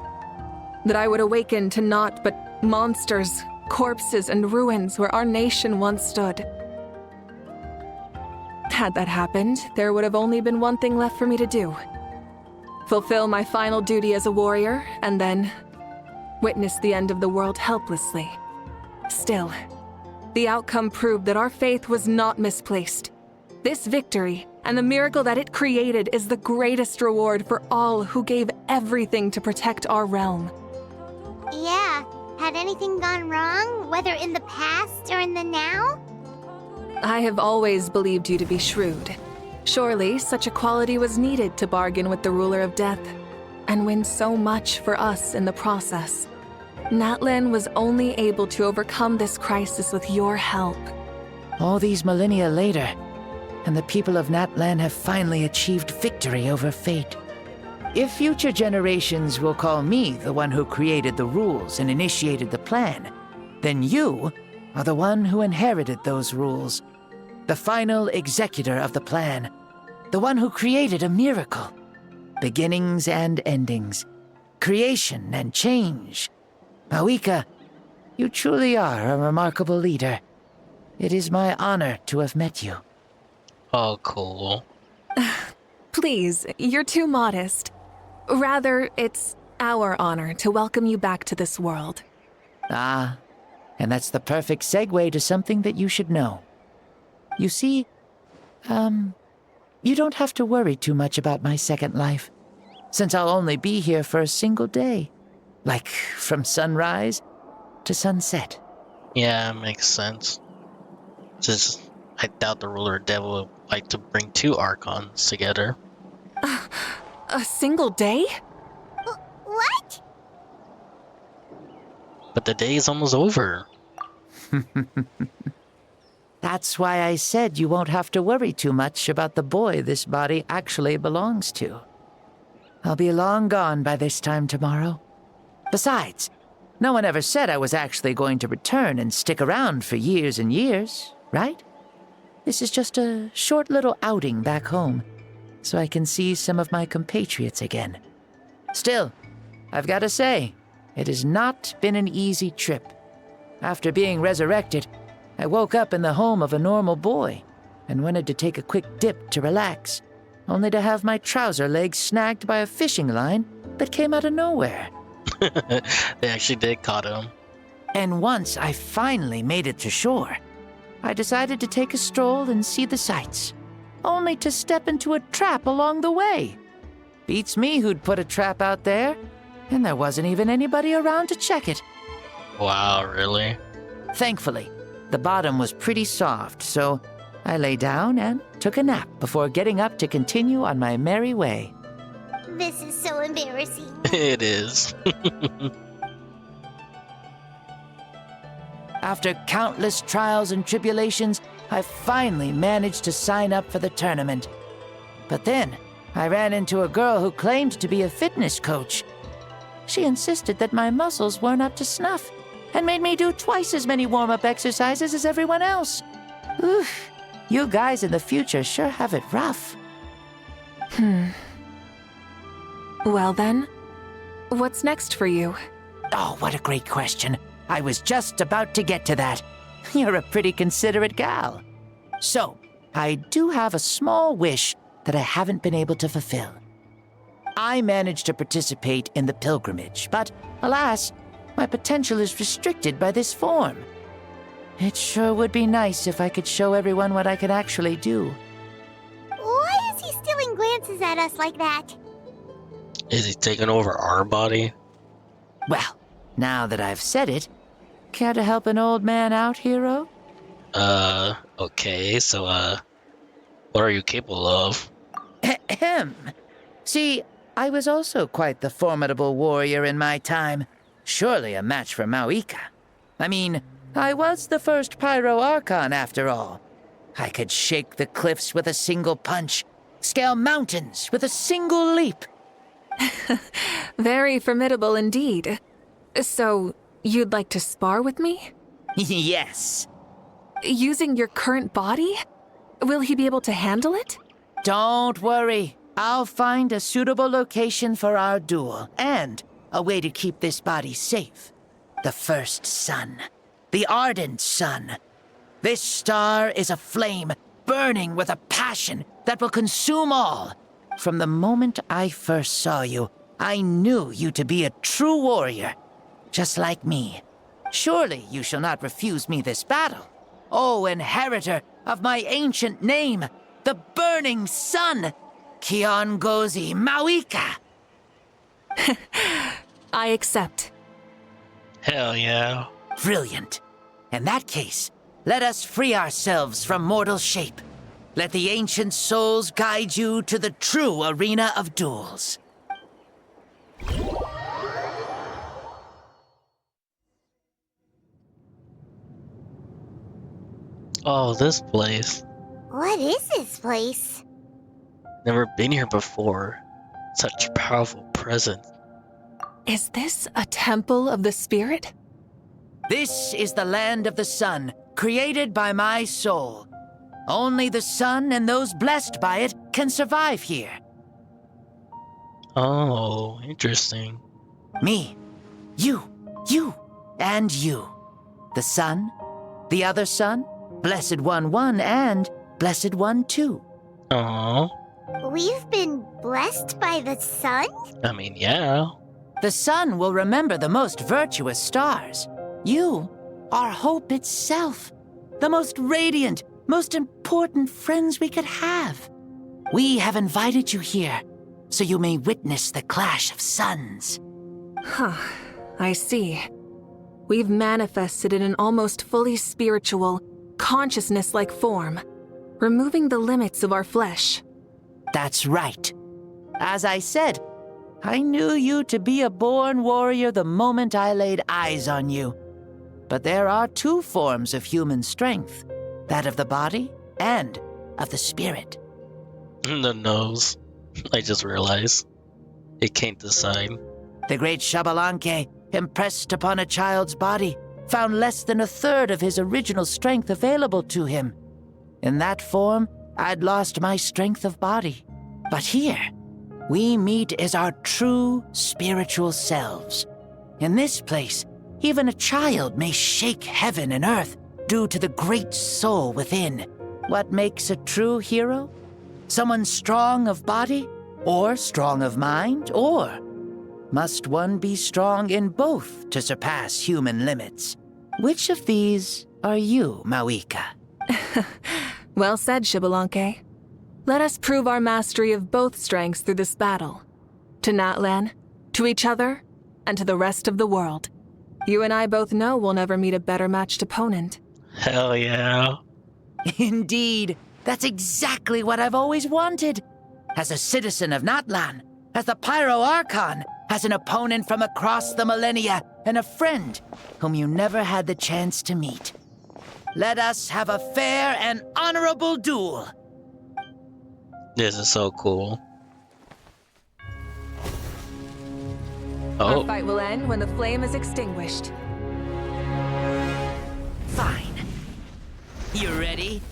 That I would awaken to naught but monsters, corpses, and ruins where our nation once stood. Had that happened, there would have only been one thing left for me to do. Fulfill my final duty as a warrior, and then witness the end of the world helplessly. Still, the outcome proved that our faith was not misplaced. This victory, and the miracle that it created, is the greatest reward for all who gave everything to protect our realm. Yeah, had anything gone wrong, whether in the past or in the now? I have always believed you to be shrewd. Surely, such a quality was needed to bargain with the ruler of death, and win so much for us in the process. Natlan was only able to overcome this crisis with your help. All these millennia later, and the people of Natlan have finally achieved victory over fate. If future generations will call me the one who created the rules and initiated the plan, then you are the one who inherited those rules. The final executor of the plan. The one who created a miracle. Beginnings and endings. Creation and change. Mavuika, you truly are a remarkable leader. It is my honor to have met you. Oh, cool. Please, you're too modest. Rather, it's our honor to welcome you back to this world. Ah, and that's the perfect segue to something that you should know. You see, you don't have to worry too much about my second life, since I'll only be here for a single day. Like, from sunrise to sunset. Yeah, makes sense. Just, I doubt the ruler devil would like to bring two archons together. A single day? What? But the day is almost over. That's why I said you won't have to worry too much about the boy this body actually belongs to. I'll be long gone by this time tomorrow. Besides, no one ever said I was actually going to return and stick around for years and years, right? This is just a short little outing back home, so I can see some of my compatriots again. Still, I've got to say, it has not been an easy trip. After being resurrected, I woke up in the home of a normal boy and wanted to take a quick dip to relax, only to have my trouser legs snagged by a fishing line that came out of nowhere. They actually did caught him. And once I finally made it to shore, I decided to take a stroll and see the sights, only to step into a trap along the way. Beats me who'd put a trap out there, and there wasn't even anybody around to check it. Wow, really? Thankfully, the bottom was pretty soft, so I lay down and took a nap before getting up to continue on my merry way. This is so embarrassing. It is. After countless trials and tribulations, I finally managed to sign up for the tournament. But then, I ran into a girl who claimed to be a fitness coach. She insisted that my muscles weren't up to snuff, and made me do twice as many warm-up exercises as everyone else. Oof, you guys in the future sure have it rough. Well then, what's next for you? Oh, what a great question. I was just about to get to that. You're a pretty considerate gal. So, I do have a small wish that I haven't been able to fulfill. I managed to participate in the pilgrimage, but alas, my potential is restricted by this form. It sure would be nice if I could show everyone what I could actually do. Why is he stealing glances at us like that? Is he taking over our body? Well, now that I've said it, care to help an old man out, hero? Okay, so, what are you capable of? Ahem. See, I was also quite the formidable warrior in my time. Surely a match for Mavuika. I mean, I was the first Pyro Archon after all. I could shake the cliffs with a single punch, scale mountains with a single leap. Very formidable indeed. So, you'd like to spar with me? Yes. Using your current body? Will he be able to handle it? Don't worry. I'll find a suitable location for our duel and a way to keep this body safe. The first sun. The ardent sun. This star is a flame burning with a passion that will consume all. From the moment I first saw you, I knew you to be a true warrior, just like me. Surely you shall not refuse me this battle. O inheritor of my ancient name, the burning sun, Kiongozi mavuika. I accept. Hell yeah. Brilliant. In that case, let us free ourselves from mortal shape. Let the ancient souls guide you to the true arena of duels. Oh, this place. What is this place? Never been here before. Such powerful presence. Is this a temple of the spirit? This is the land of the sun, created by my soul. Only the sun and those blessed by it can survive here. Oh, interesting. Me, you, and you. The sun, the other sun, Blessed One 1, and Blessed One 2. Aww. We've been blessed by the sun? I mean, yeah. The sun will remember the most virtuous stars. You are hope itself. The most radiant, most important friends we could have. We have invited you here, so you may witness the clash of suns. Huh, I see. We've manifested in an almost fully spiritual, consciousness-like form, removing the limits of our flesh. That's right. As I said, I knew you to be a born warrior the moment I laid eyes on you. But there are two forms of human strength, that of the body and of the spirit. The nose. I just realized. It can't decide. The great Xbalanque, impressed upon a child's body, found less than a third of his original strength available to him. In that form, I'd lost my strength of body. But here, we meet as our true spiritual selves. In this place, even a child may shake heaven and earth due to the great soul within. What makes a true hero? Someone strong of body, or strong of mind, or must one be strong in both to surpass human limits? Which of these are you, mavuika? Well said, Xbalanque. Let us prove our mastery of both strengths through this battle. To Natlan, to each other, and to the rest of the world. You and I both know we'll never meet a better matched opponent. Hell yeah. Indeed, that's exactly what I've always wanted. As a citizen of Natlan, as the Pyro Archon, as an opponent from across the millennia, and a friend whom you never had the chance to meet. Let us have a fair and honorable duel. This is so cool. Our fight will end when the flame is extinguished. Fine. You ready?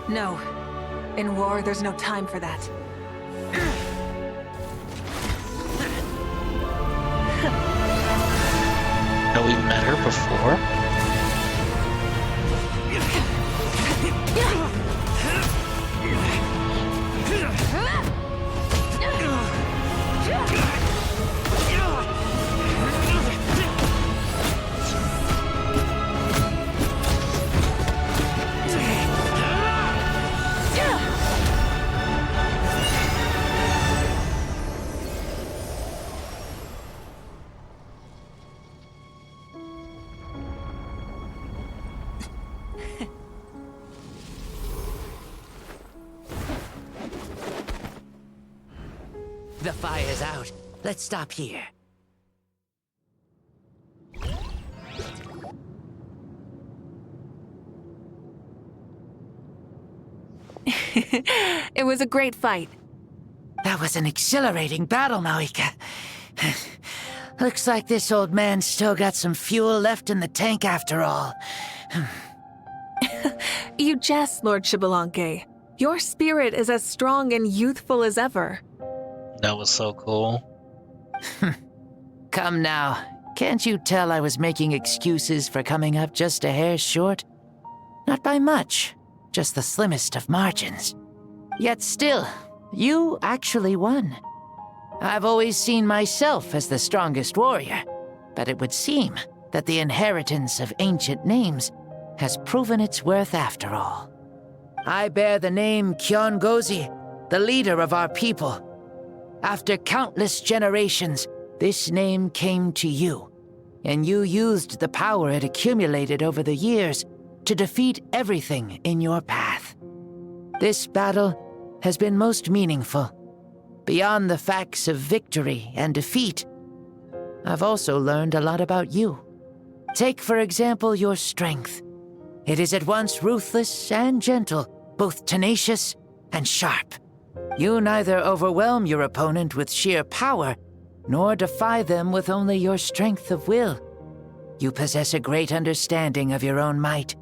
No. In war, there's no time for that. Have we met her before? The fire's out. Let's stop here. It was a great fight. That was an exhilarating battle, mavuika. Looks like this old man's still got some fuel left in the tank after all. You jest, Lord Xbalanque. Your spirit is as strong and youthful as ever. That was so cool. Come now. Can't you tell I was making excuses for coming up just a hair short? Not by much. Just the slimmest of margins. Yet still, you actually won. I've always seen myself as the strongest warrior, but it would seem that the inheritance of ancient names has proven its worth after all. I bear the name Kiongozi, the leader of our people. After countless generations, this name came to you, and you used the power it accumulated over the years to defeat everything in your path. This battle has been most meaningful. Beyond the facts of victory and defeat, I've also learned a lot about you. Take, for example, your strength. It is at once ruthless and gentle, both tenacious and sharp. You neither overwhelm your opponent with sheer power, nor defy them with only your strength of will. You possess a great understanding of your own might,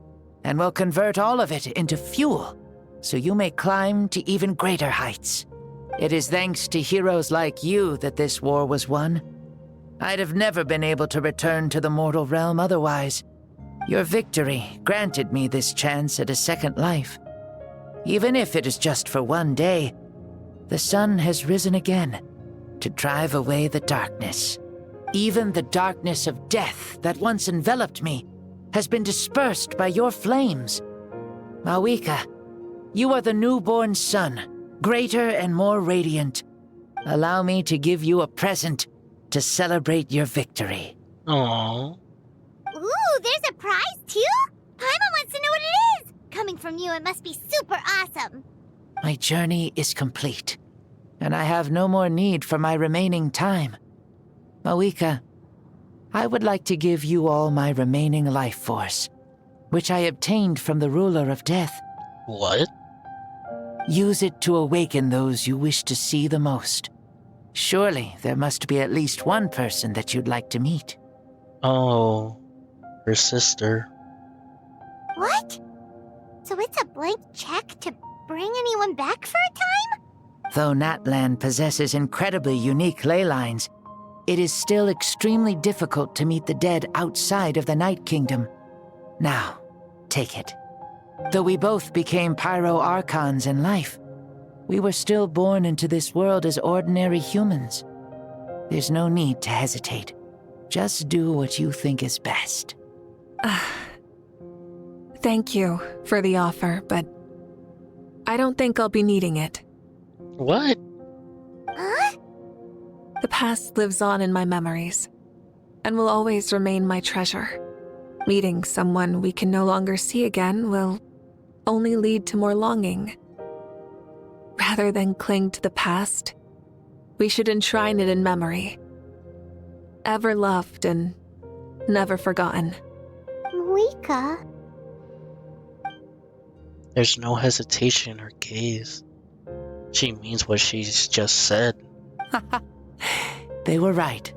and will convert all of it into fuel, so you may climb to even greater heights. It is thanks to heroes like you that this war was won. I'd have never been able to return to the mortal realm otherwise. Your victory granted me this chance at a second life. Even if it is just for one day, the sun has risen again to drive away the darkness. Even the darkness of death that once enveloped me has been dispersed by your flames. mavuika, you are the newborn sun, greater and more radiant. Allow me to give you a present to celebrate your victory. Aww. Ooh, there's a prize too? Paimon wants to know what it is! Coming from you, it must be super awesome. My journey is complete, and I have no more need for my remaining time. mavuika, I would like to give you all my remaining life force, which I obtained from the ruler of death. What? Use it to awaken those you wish to see the most. Surely there must be at least one person that you'd like to meet. Oh, her sister. What? So it's a blank check to bring anyone back for a time? Though Natlan possesses incredibly unique ley lines, it is still extremely difficult to meet the dead outside of the Night Kingdom. Now, take it. Though we both became Pyro Archons in life, we were still born into this world as ordinary humans. There's no need to hesitate. Just do what you think is best. Thank you for the offer, but I don't think I'll be needing it. What? Huh? The past lives on in my memories, and will always remain my treasure. Meeting someone we can no longer see again will only lead to more longing. Rather than cling to the past, we should enshrine it in memory. Ever loved and never forgotten. Mavuika. There's no hesitation in her gaze. She means what she's just said. They were right.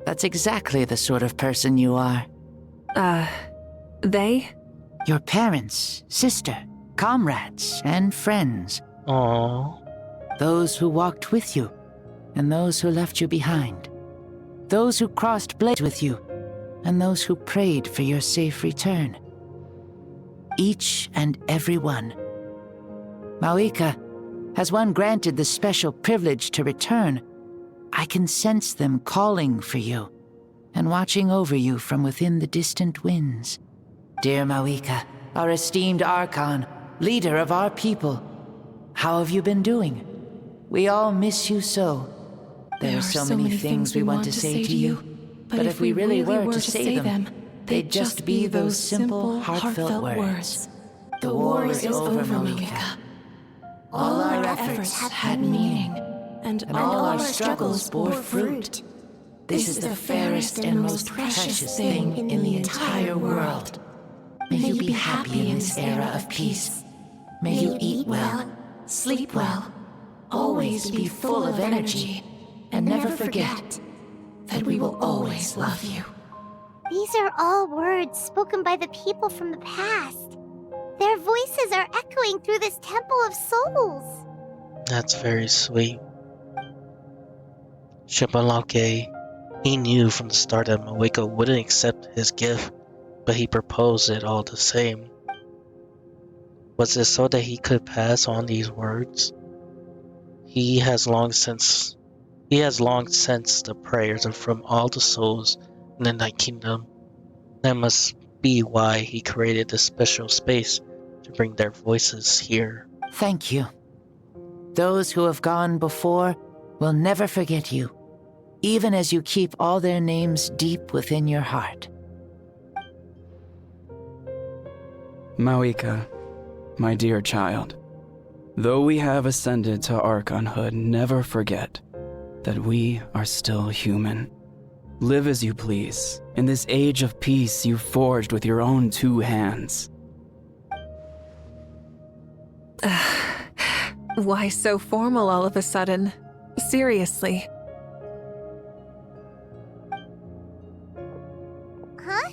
That's exactly the sort of person you are. They? Your parents, sister, comrades, and friends. Aww. Those who walked with you, and those who left you behind. Those who crossed blades with you, and those who prayed for your safe return. Each and every one. mavuika, has one granted the special privilege to return, I can sense them calling for you, and watching over you from within the distant winds. Dear mavuika, our esteemed Archon, leader of our people, how have you been doing? We all miss you so. There are so many things we want to say to you, but if we really were to say them, they'd just be those simple, heartfelt words. The war is over, mavuika. All our efforts had meaning, and all our struggles bore fruit. This is the fairest and most precious thing in the entire world. May you be happy in this era of peace. May you eat well, sleep well, always be full of energy, and never forget that we will always love you. These are all words spoken by the people from the past. Their voices are echoing through this Temple of Souls. That's very sweet. Shibalanke, he knew from the start that mavuika wouldn't accept his gift, but he proposed it all the same. Was it so that he could pass on these words? He has long sensed the prayers from all the souls in the Night Kingdom. That must be why he created this special space to bring their voices here. Thank you. Those who have gone before will never forget you, even as you keep all their names deep within your heart. Mavuika, my dear child, though we have ascended to archonhood, never forget that we are still human. Live as you please, in this age of peace you forged with your own 2 hands. Why so formal all of a sudden? Seriously. Huh?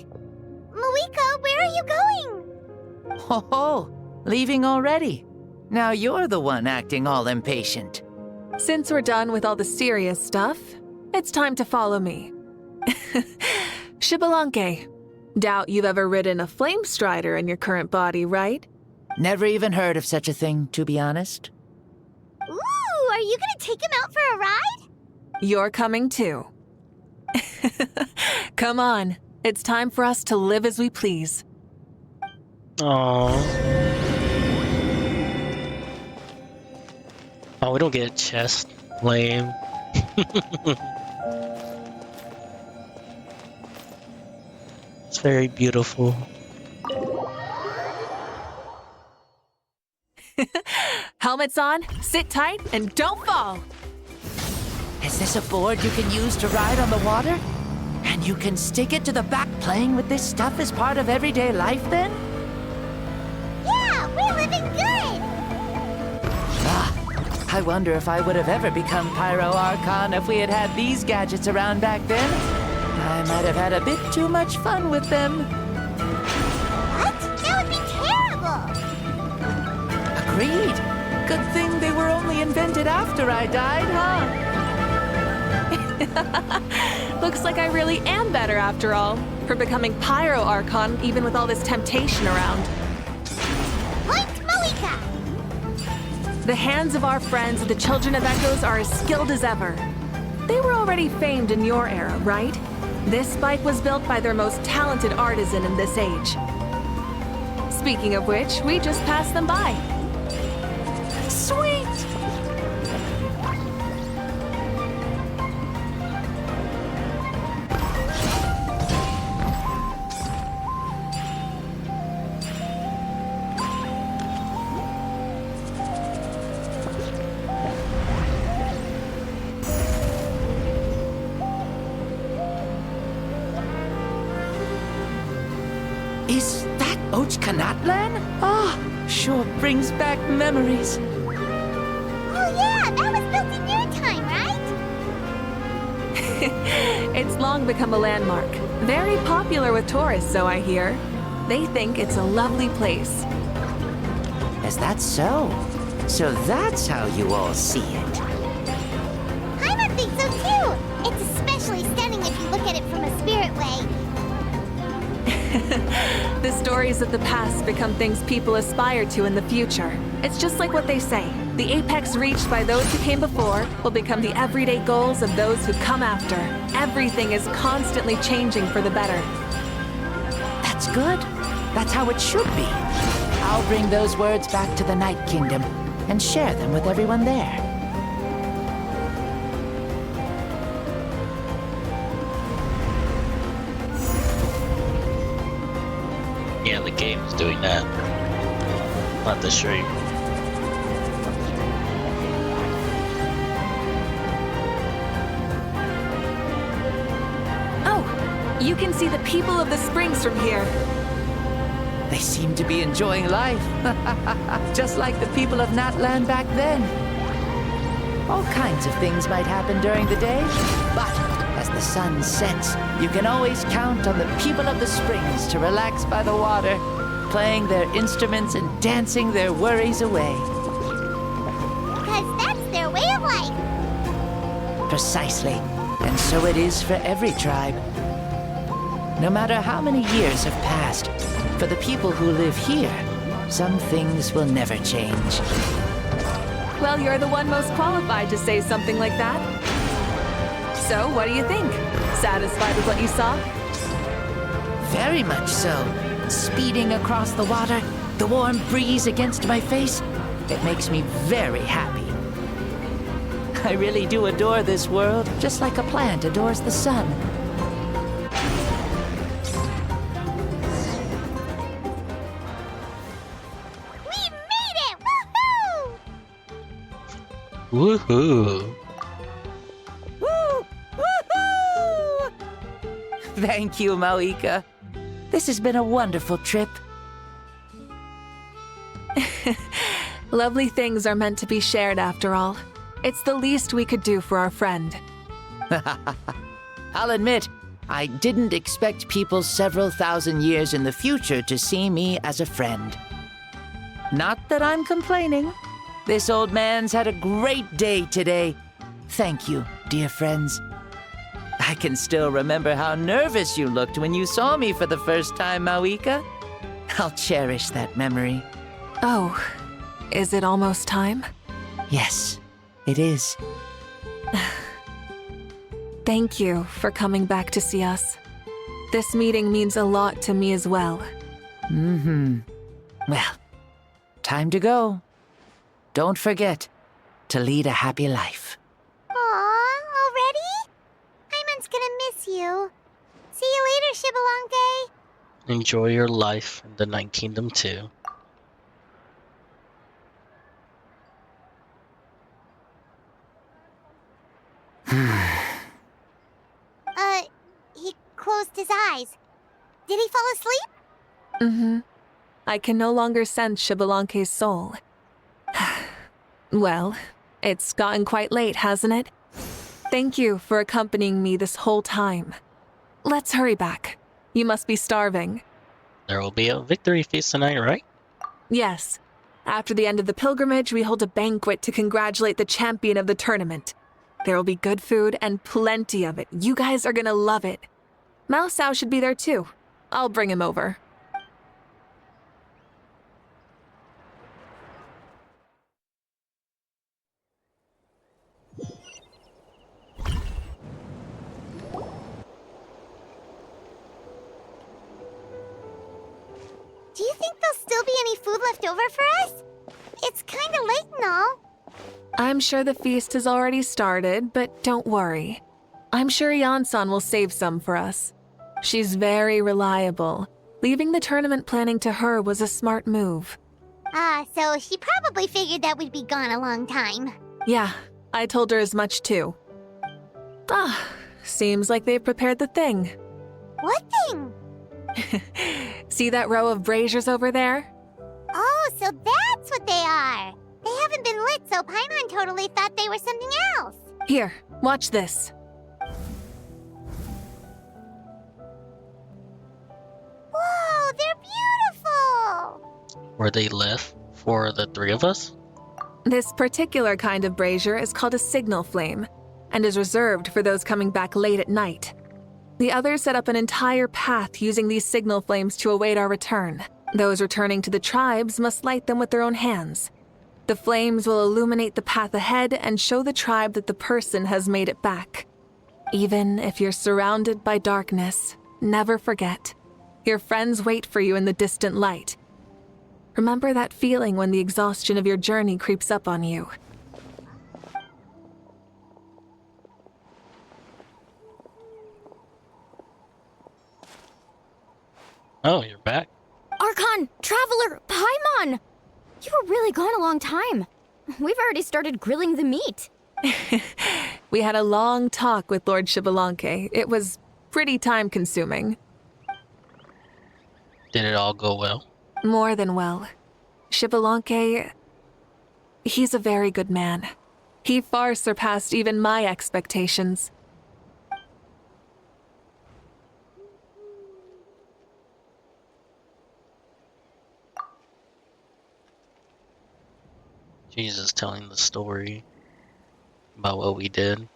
Mavuika, where are you going? Ho ho! Leaving already? Now you're the one acting all impatient. Since we're done with all the serious stuff, it's time to follow me. Shibalanke, doubt you've ever ridden a flame strider in your current body, right? Never even heard of such a thing, to be honest. Ooh, are you gonna take him out for a ride? You're coming too. Come on, it's time for us to live as we please. Aww. Oh, we don't get a chest. Lame. It's very beautiful. Helmets on, sit tight, and don't fall! Is this a board you can use to ride on the water? And you can stick it to the back. Playing with this stuff is part of everyday life then? Yeah, we're living good! I wonder if I would have ever become Pyro Archon if we had had these gadgets around back then. I might have had a bit too much fun with them. What? That would be terrible! Agreed. Good thing they were only invented after I died, huh? Looks like I really am better after all, for becoming Pyro Archon even with all this temptation around. Point mavuika! The hands of our friends, the Children of Echoes, are as skilled as ever. They were already famed in your era, right? This bike was built by their most talented artisan in this age. Speaking of which, we just passed them by. Sweet! Is that Ochkanatlan? Ah, sure brings back memories. Oh yeah, that was built in your time, right? It's long become a landmark. Very popular with tourists, so I hear. They think it's a lovely place. Is that so? So that's how you all see it. Paimon thinks so too! It's especially stunning if you look at it from a spirit way. The stories of the past become things people aspire to in the future. It's just like what they say. The apex reached by those who came before will become the everyday goals of those who come after. Everything is constantly changing for the better. That's good. That's how it should be. I'll bring those words back to the Night Kingdom and share them with everyone there. Yeah, the game's doing that. Not the stream. You can see the people of the springs from here. They seem to be enjoying life. Just like the people of Natland back then. All kinds of things might happen during the day, but as the sun sets, you can always count on the people of the springs to relax by the water, playing their instruments and dancing their worries away. Because that's their way of life. Precisely. And so it is for every tribe. No matter how many years have passed, for the people who live here, some things will never change. Well, you're the one most qualified to say something like that. So, what do you think? Satisfied with what you saw? Very much so. Speeding across the water, the warm breeze against my face, it makes me very happy. I really do adore this world, just like a plant adores the sun. We made it! Woohoo! Woohoo! Woo! Woohoo! Thank you, mavuika. This has been a wonderful trip. Lovely things are meant to be shared after all. It's the least we could do for our friend. I'll admit, I didn't expect people several thousand years in the future to see me as a friend. Not that I'm complaining. This old man's had a great day today. Thank you, dear friends. I can still remember how nervous you looked when you saw me for the first time, mavuika. I'll cherish that memory. Oh, is it almost time? Yes, it is. Thank you for coming back to see us. This meeting means a lot to me as well. Well, time to go. Don't forget to lead a happy life. Aw, already? Paimon's gonna miss you. See you later, Shibalonke. Enjoy your life in the Night Kingdom too. He closed his eyes. Did he fall asleep? I can no longer sense Shibalonke's soul. Well, it's gotten quite late, hasn't it? Thank you for accompanying me this whole time. Let's hurry back. You must be starving. There will be a victory feast tonight, right? Yes. After the end of the pilgrimage, we hold a banquet to congratulate the champion of the tournament. There will be good food and plenty of it. You guys are gonna love it. Mao Sao should be there too. I'll bring him over. Do you think there'll still be any food left over for us? It's kinda late and all. I'm sure the feast has already started, but don't worry. I'm sure Yansan will save some for us. She's very reliable. Leaving the tournament planning to her was a smart move. So she probably figured that we'd be gone a long time. Yeah, I told her as much too. Seems like they've prepared the thing. What thing? See that row of braziers over there? Oh, so that's what they are. They haven't been lit, so Paimon totally thought they were something else. Here, watch this. Whoa, they're beautiful! Were they left for the three of us? This particular kind of brazier is called a signal flame, and is reserved for those coming back late at night. The others set up an entire path using these signal flames to await our return. Those returning to the tribes must light them with their own hands. The flames will illuminate the path ahead and show the tribe that the person has made it back. Even if you're surrounded by darkness, never forget. Your friends wait for you in the distant light. Remember that feeling when the exhaustion of your journey creeps up on you. Oh, you're back. Archon! Traveler! Paimon! You were really gone a long time. We've already started grilling the meat. We had a long talk with Lord Shibalonke. It was pretty time-consuming. Did it all go well? More than well. Xbalanque, he's a very good man. He far surpassed even my expectations. Jesus telling the story about what we did.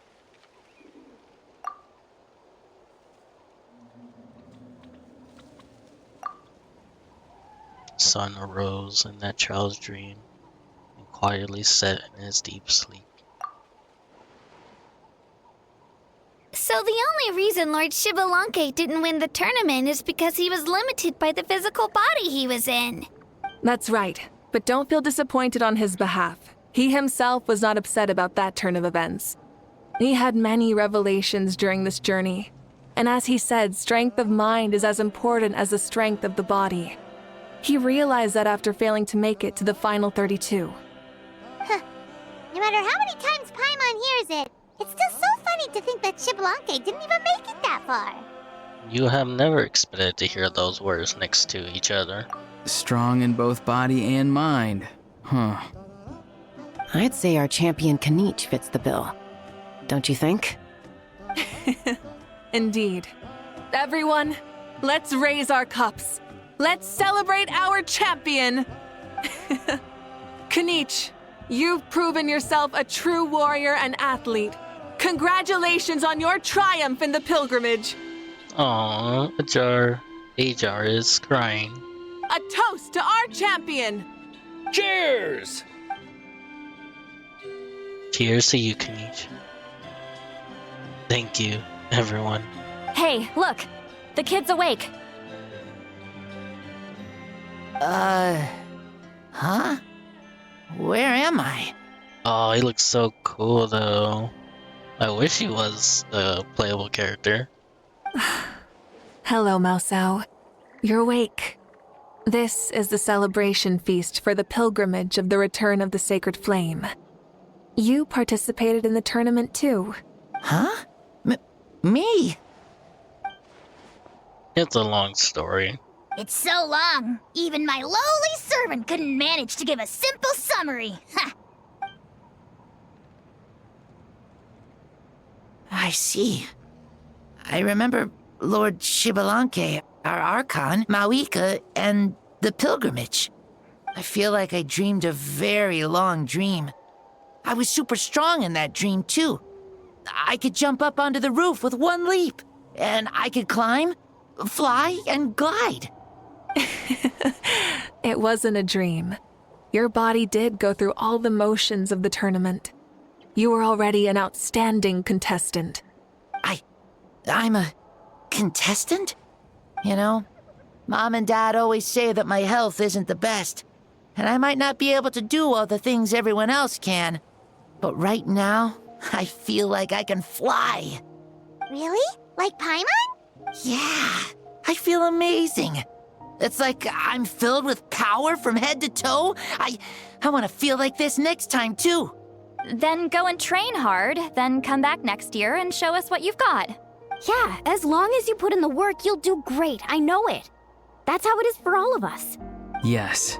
Sun arose in that child's dream and quietly set in his deep sleep. So the only reason Lord Xbalanque didn't win the tournament is because he was limited by the physical body he was in. That's right, but don't feel disappointed on his behalf. He himself was not upset about that turn of events. He had many revelations during this journey, and as he said, strength of mind is as important as the strength of the body. He realized that after failing to make it to the final 32. Huh. No matter how many times Paimon hears it, it's still so funny to think that Xbalanque didn't even make it that far. You have never expected to hear those words next to each other. Strong in both body and mind. Huh. I'd say our champion Kanich fits the bill. Don't you think? Indeed. Everyone, let's raise our cups. Let's celebrate our champion! Kanich, you've proven yourself a true warrior and athlete. Congratulations on your triumph in the pilgrimage. Aww, Ajar is crying. A toast to our champion! Cheers! Cheers to you, Kanich. Thank you, everyone. Hey, look! The kid's awake. Huh? Where am I? Oh, he looks so cool, though. I wish he was a playable character. Hello, Mausau. You're awake. This is the celebration feast for the pilgrimage of the return of the Sacred Flame. You participated in the tournament, too. Huh? Me? It's a long story. It's so long, even my lowly servant couldn't manage to give a simple summary. Ha! I see. I remember Lord Xbalanque, our archon, mavuika, and the pilgrimage. I feel like I dreamed a very long dream. I was super strong in that dream, too. I could jump up onto the roof with one leap, and I could climb, fly, and glide. It wasn't a dream. Your body did go through all the motions of the tournament. You were already an outstanding contestant. I'm a contestant? You know, Mom and Dad always say that my health isn't the best, and I might not be able to do all the things everyone else can. But right now, I feel like I can fly. Really? Like Paimon? Yeah, I feel amazing. It's like I'm filled with power from head to toe. I want to feel like this next time, too. Then go and train hard, then come back next year and show us what you've got. Yeah, as long as you put in the work, you'll do great. I know it. That's how it is for all of us. Yes.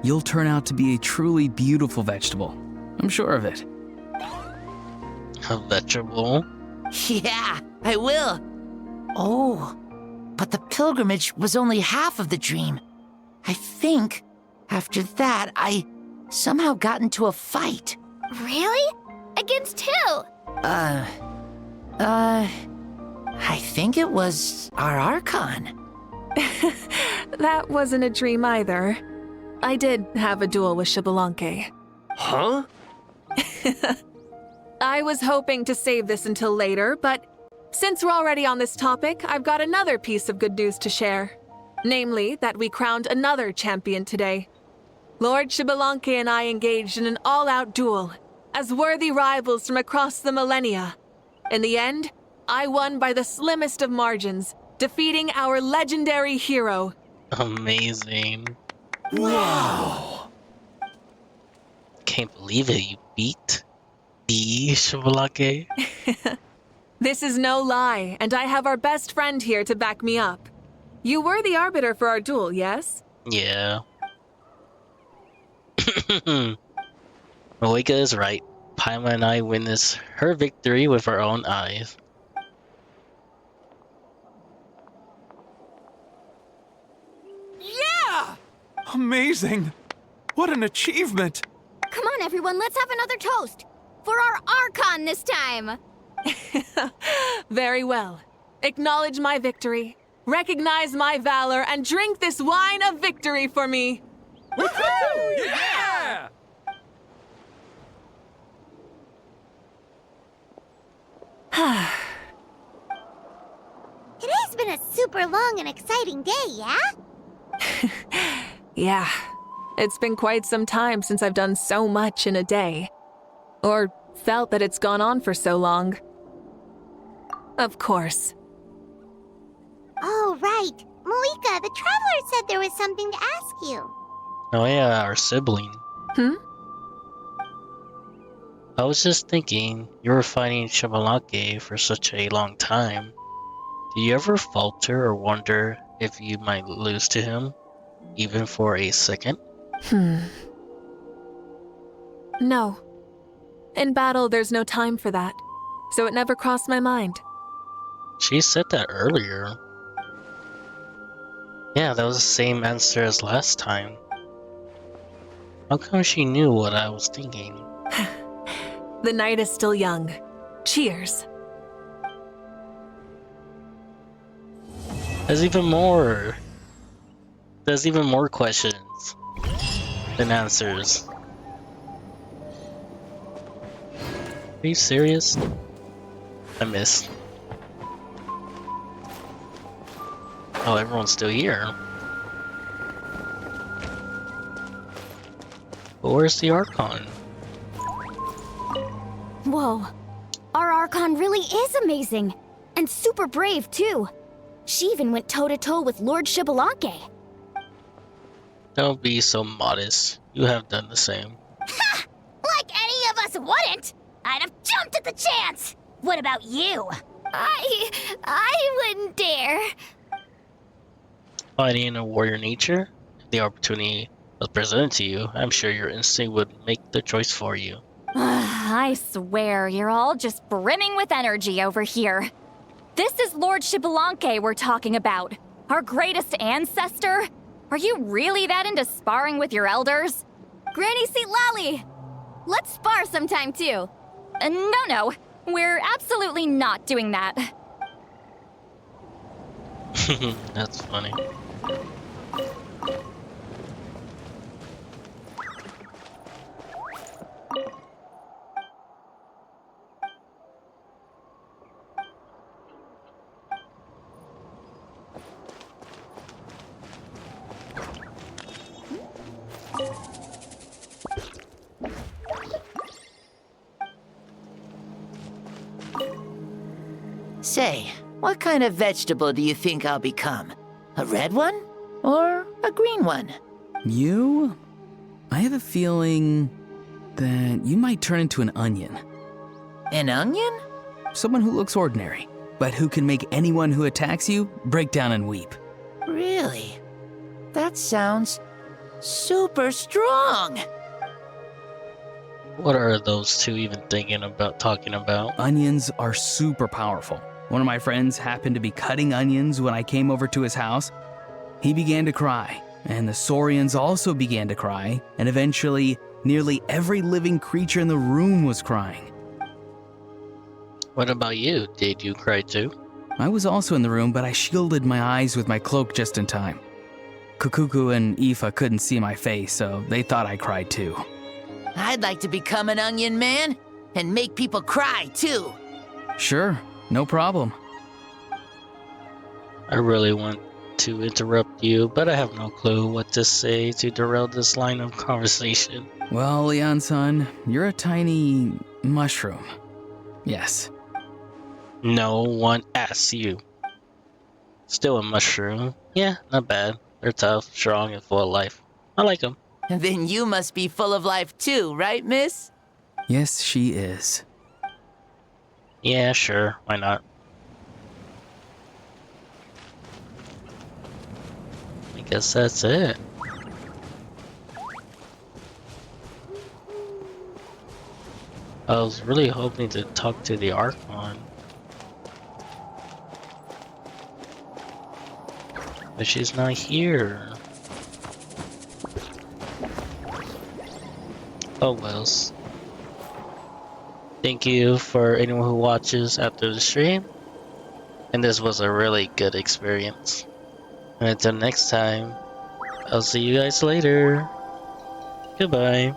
You'll turn out to be a truly beautiful vegetable. I'm sure of it. A vegetable? Yeah, I will. Oh, but the pilgrimage was only half of the dream. I think after that, I somehow got into a fight. Really? Against who? I think it was our archon. That wasn't a dream either. I did have a duel with Xbalanque. Huh? I was hoping to save this until later, but since we're already on this topic, I've got another piece of good news to share. Namely, that we crowned another champion today. Lord Xbalanque and I engaged in an all-out duel, as worthy rivals from across the millennia. In the end, I won by the slimmest of margins, defeating our legendary hero. Amazing. Wow! Can't believe it, you beat the Xbalanque. This is no lie, and I have our best friend here to back me up. You were the arbiter for our duel, yes? Yeah. Mavuika is right. Paimon and I witnessed her victory with our own eyes. Yeah! Amazing! What an achievement! Come on, everyone, let's have another toast. For our archon this time. Very well. Acknowledge my victory, recognize my valor, and drink this wine of victory for me. Woohoo! Yeah! Today's been a super long and exciting day, yeah? Yeah, it's been quite some time since I've done so much in a day. Or felt that it's gone on for so long. Of course. Oh, right. Mavuika, the Traveler said there was something to ask you. Oh yeah, our sibling. I was just thinking, you were fighting Xbalanque for such a long time. Do you ever falter or wonder if you might lose to him, even for a second? No. In battle, there's no time for that, so it never crossed my mind. She said that earlier. Yeah, that was the same answer as last time. How come she knew what I was thinking? The night is still young. Cheers. There's even more questions than answers. Are you serious? I missed. Oh, everyone's still here. But where's the Archon? Whoa. Our archon really is amazing. And super brave, too. She even went toe-to-toe with Lord Xbalanque. Don't be so modest. You have done the same. Ha! Like any of us wouldn't! I'd have jumped at the chance! What about you? I wouldn't dare. Fighting a warrior nature? If the opportunity was presented to you, I'm sure your instinct would make the choice for you. I swear, you're all just brimming with energy over here. This is Lord Xbalanque we're talking about. Our greatest ancestor? Are you really that into sparring with your elders? Granny St. Lally! Let's spar sometime, too. No. We're absolutely not doing that. That's funny. Say, what kind of vegetable do you think I'll become? A red one? Or a green one? You? I have a feeling that you might turn into an onion. An onion? Someone who looks ordinary, but who can make anyone who attacks you break down and weep. Really? That sounds super strong. What are those two even talking about? Onions are super powerful. One of my friends happened to be cutting onions when I came over to his house. He began to cry, and the Saurians also began to cry, and eventually, nearly every living creature in the room was crying. What about you? Did you cry too? I was also in the room, but I shielded my eyes with my cloak just in time. Kukuku and Aoife couldn't see my face, so they thought I cried too. I'd like to become an onion man and make people cry too. Sure, no problem. I really want to interrupt you, but I have no clue what to say to derail this line of conversation. Well, Leon-san, you're a tiny mushroom. Yes. No one asks you. Still a mushroom. Yeah, not bad. They're tough, strong, and full of life. I like them. And then you must be full of life too, right, miss? Yes, she is. Yeah, sure. Why not? I guess that's it. I was really hoping to talk to the Archon. But she's not here. Oh wells. Thank you for anyone who watches after the stream. And this was a really good experience. And until next time, I'll see you guys later. Goodbye.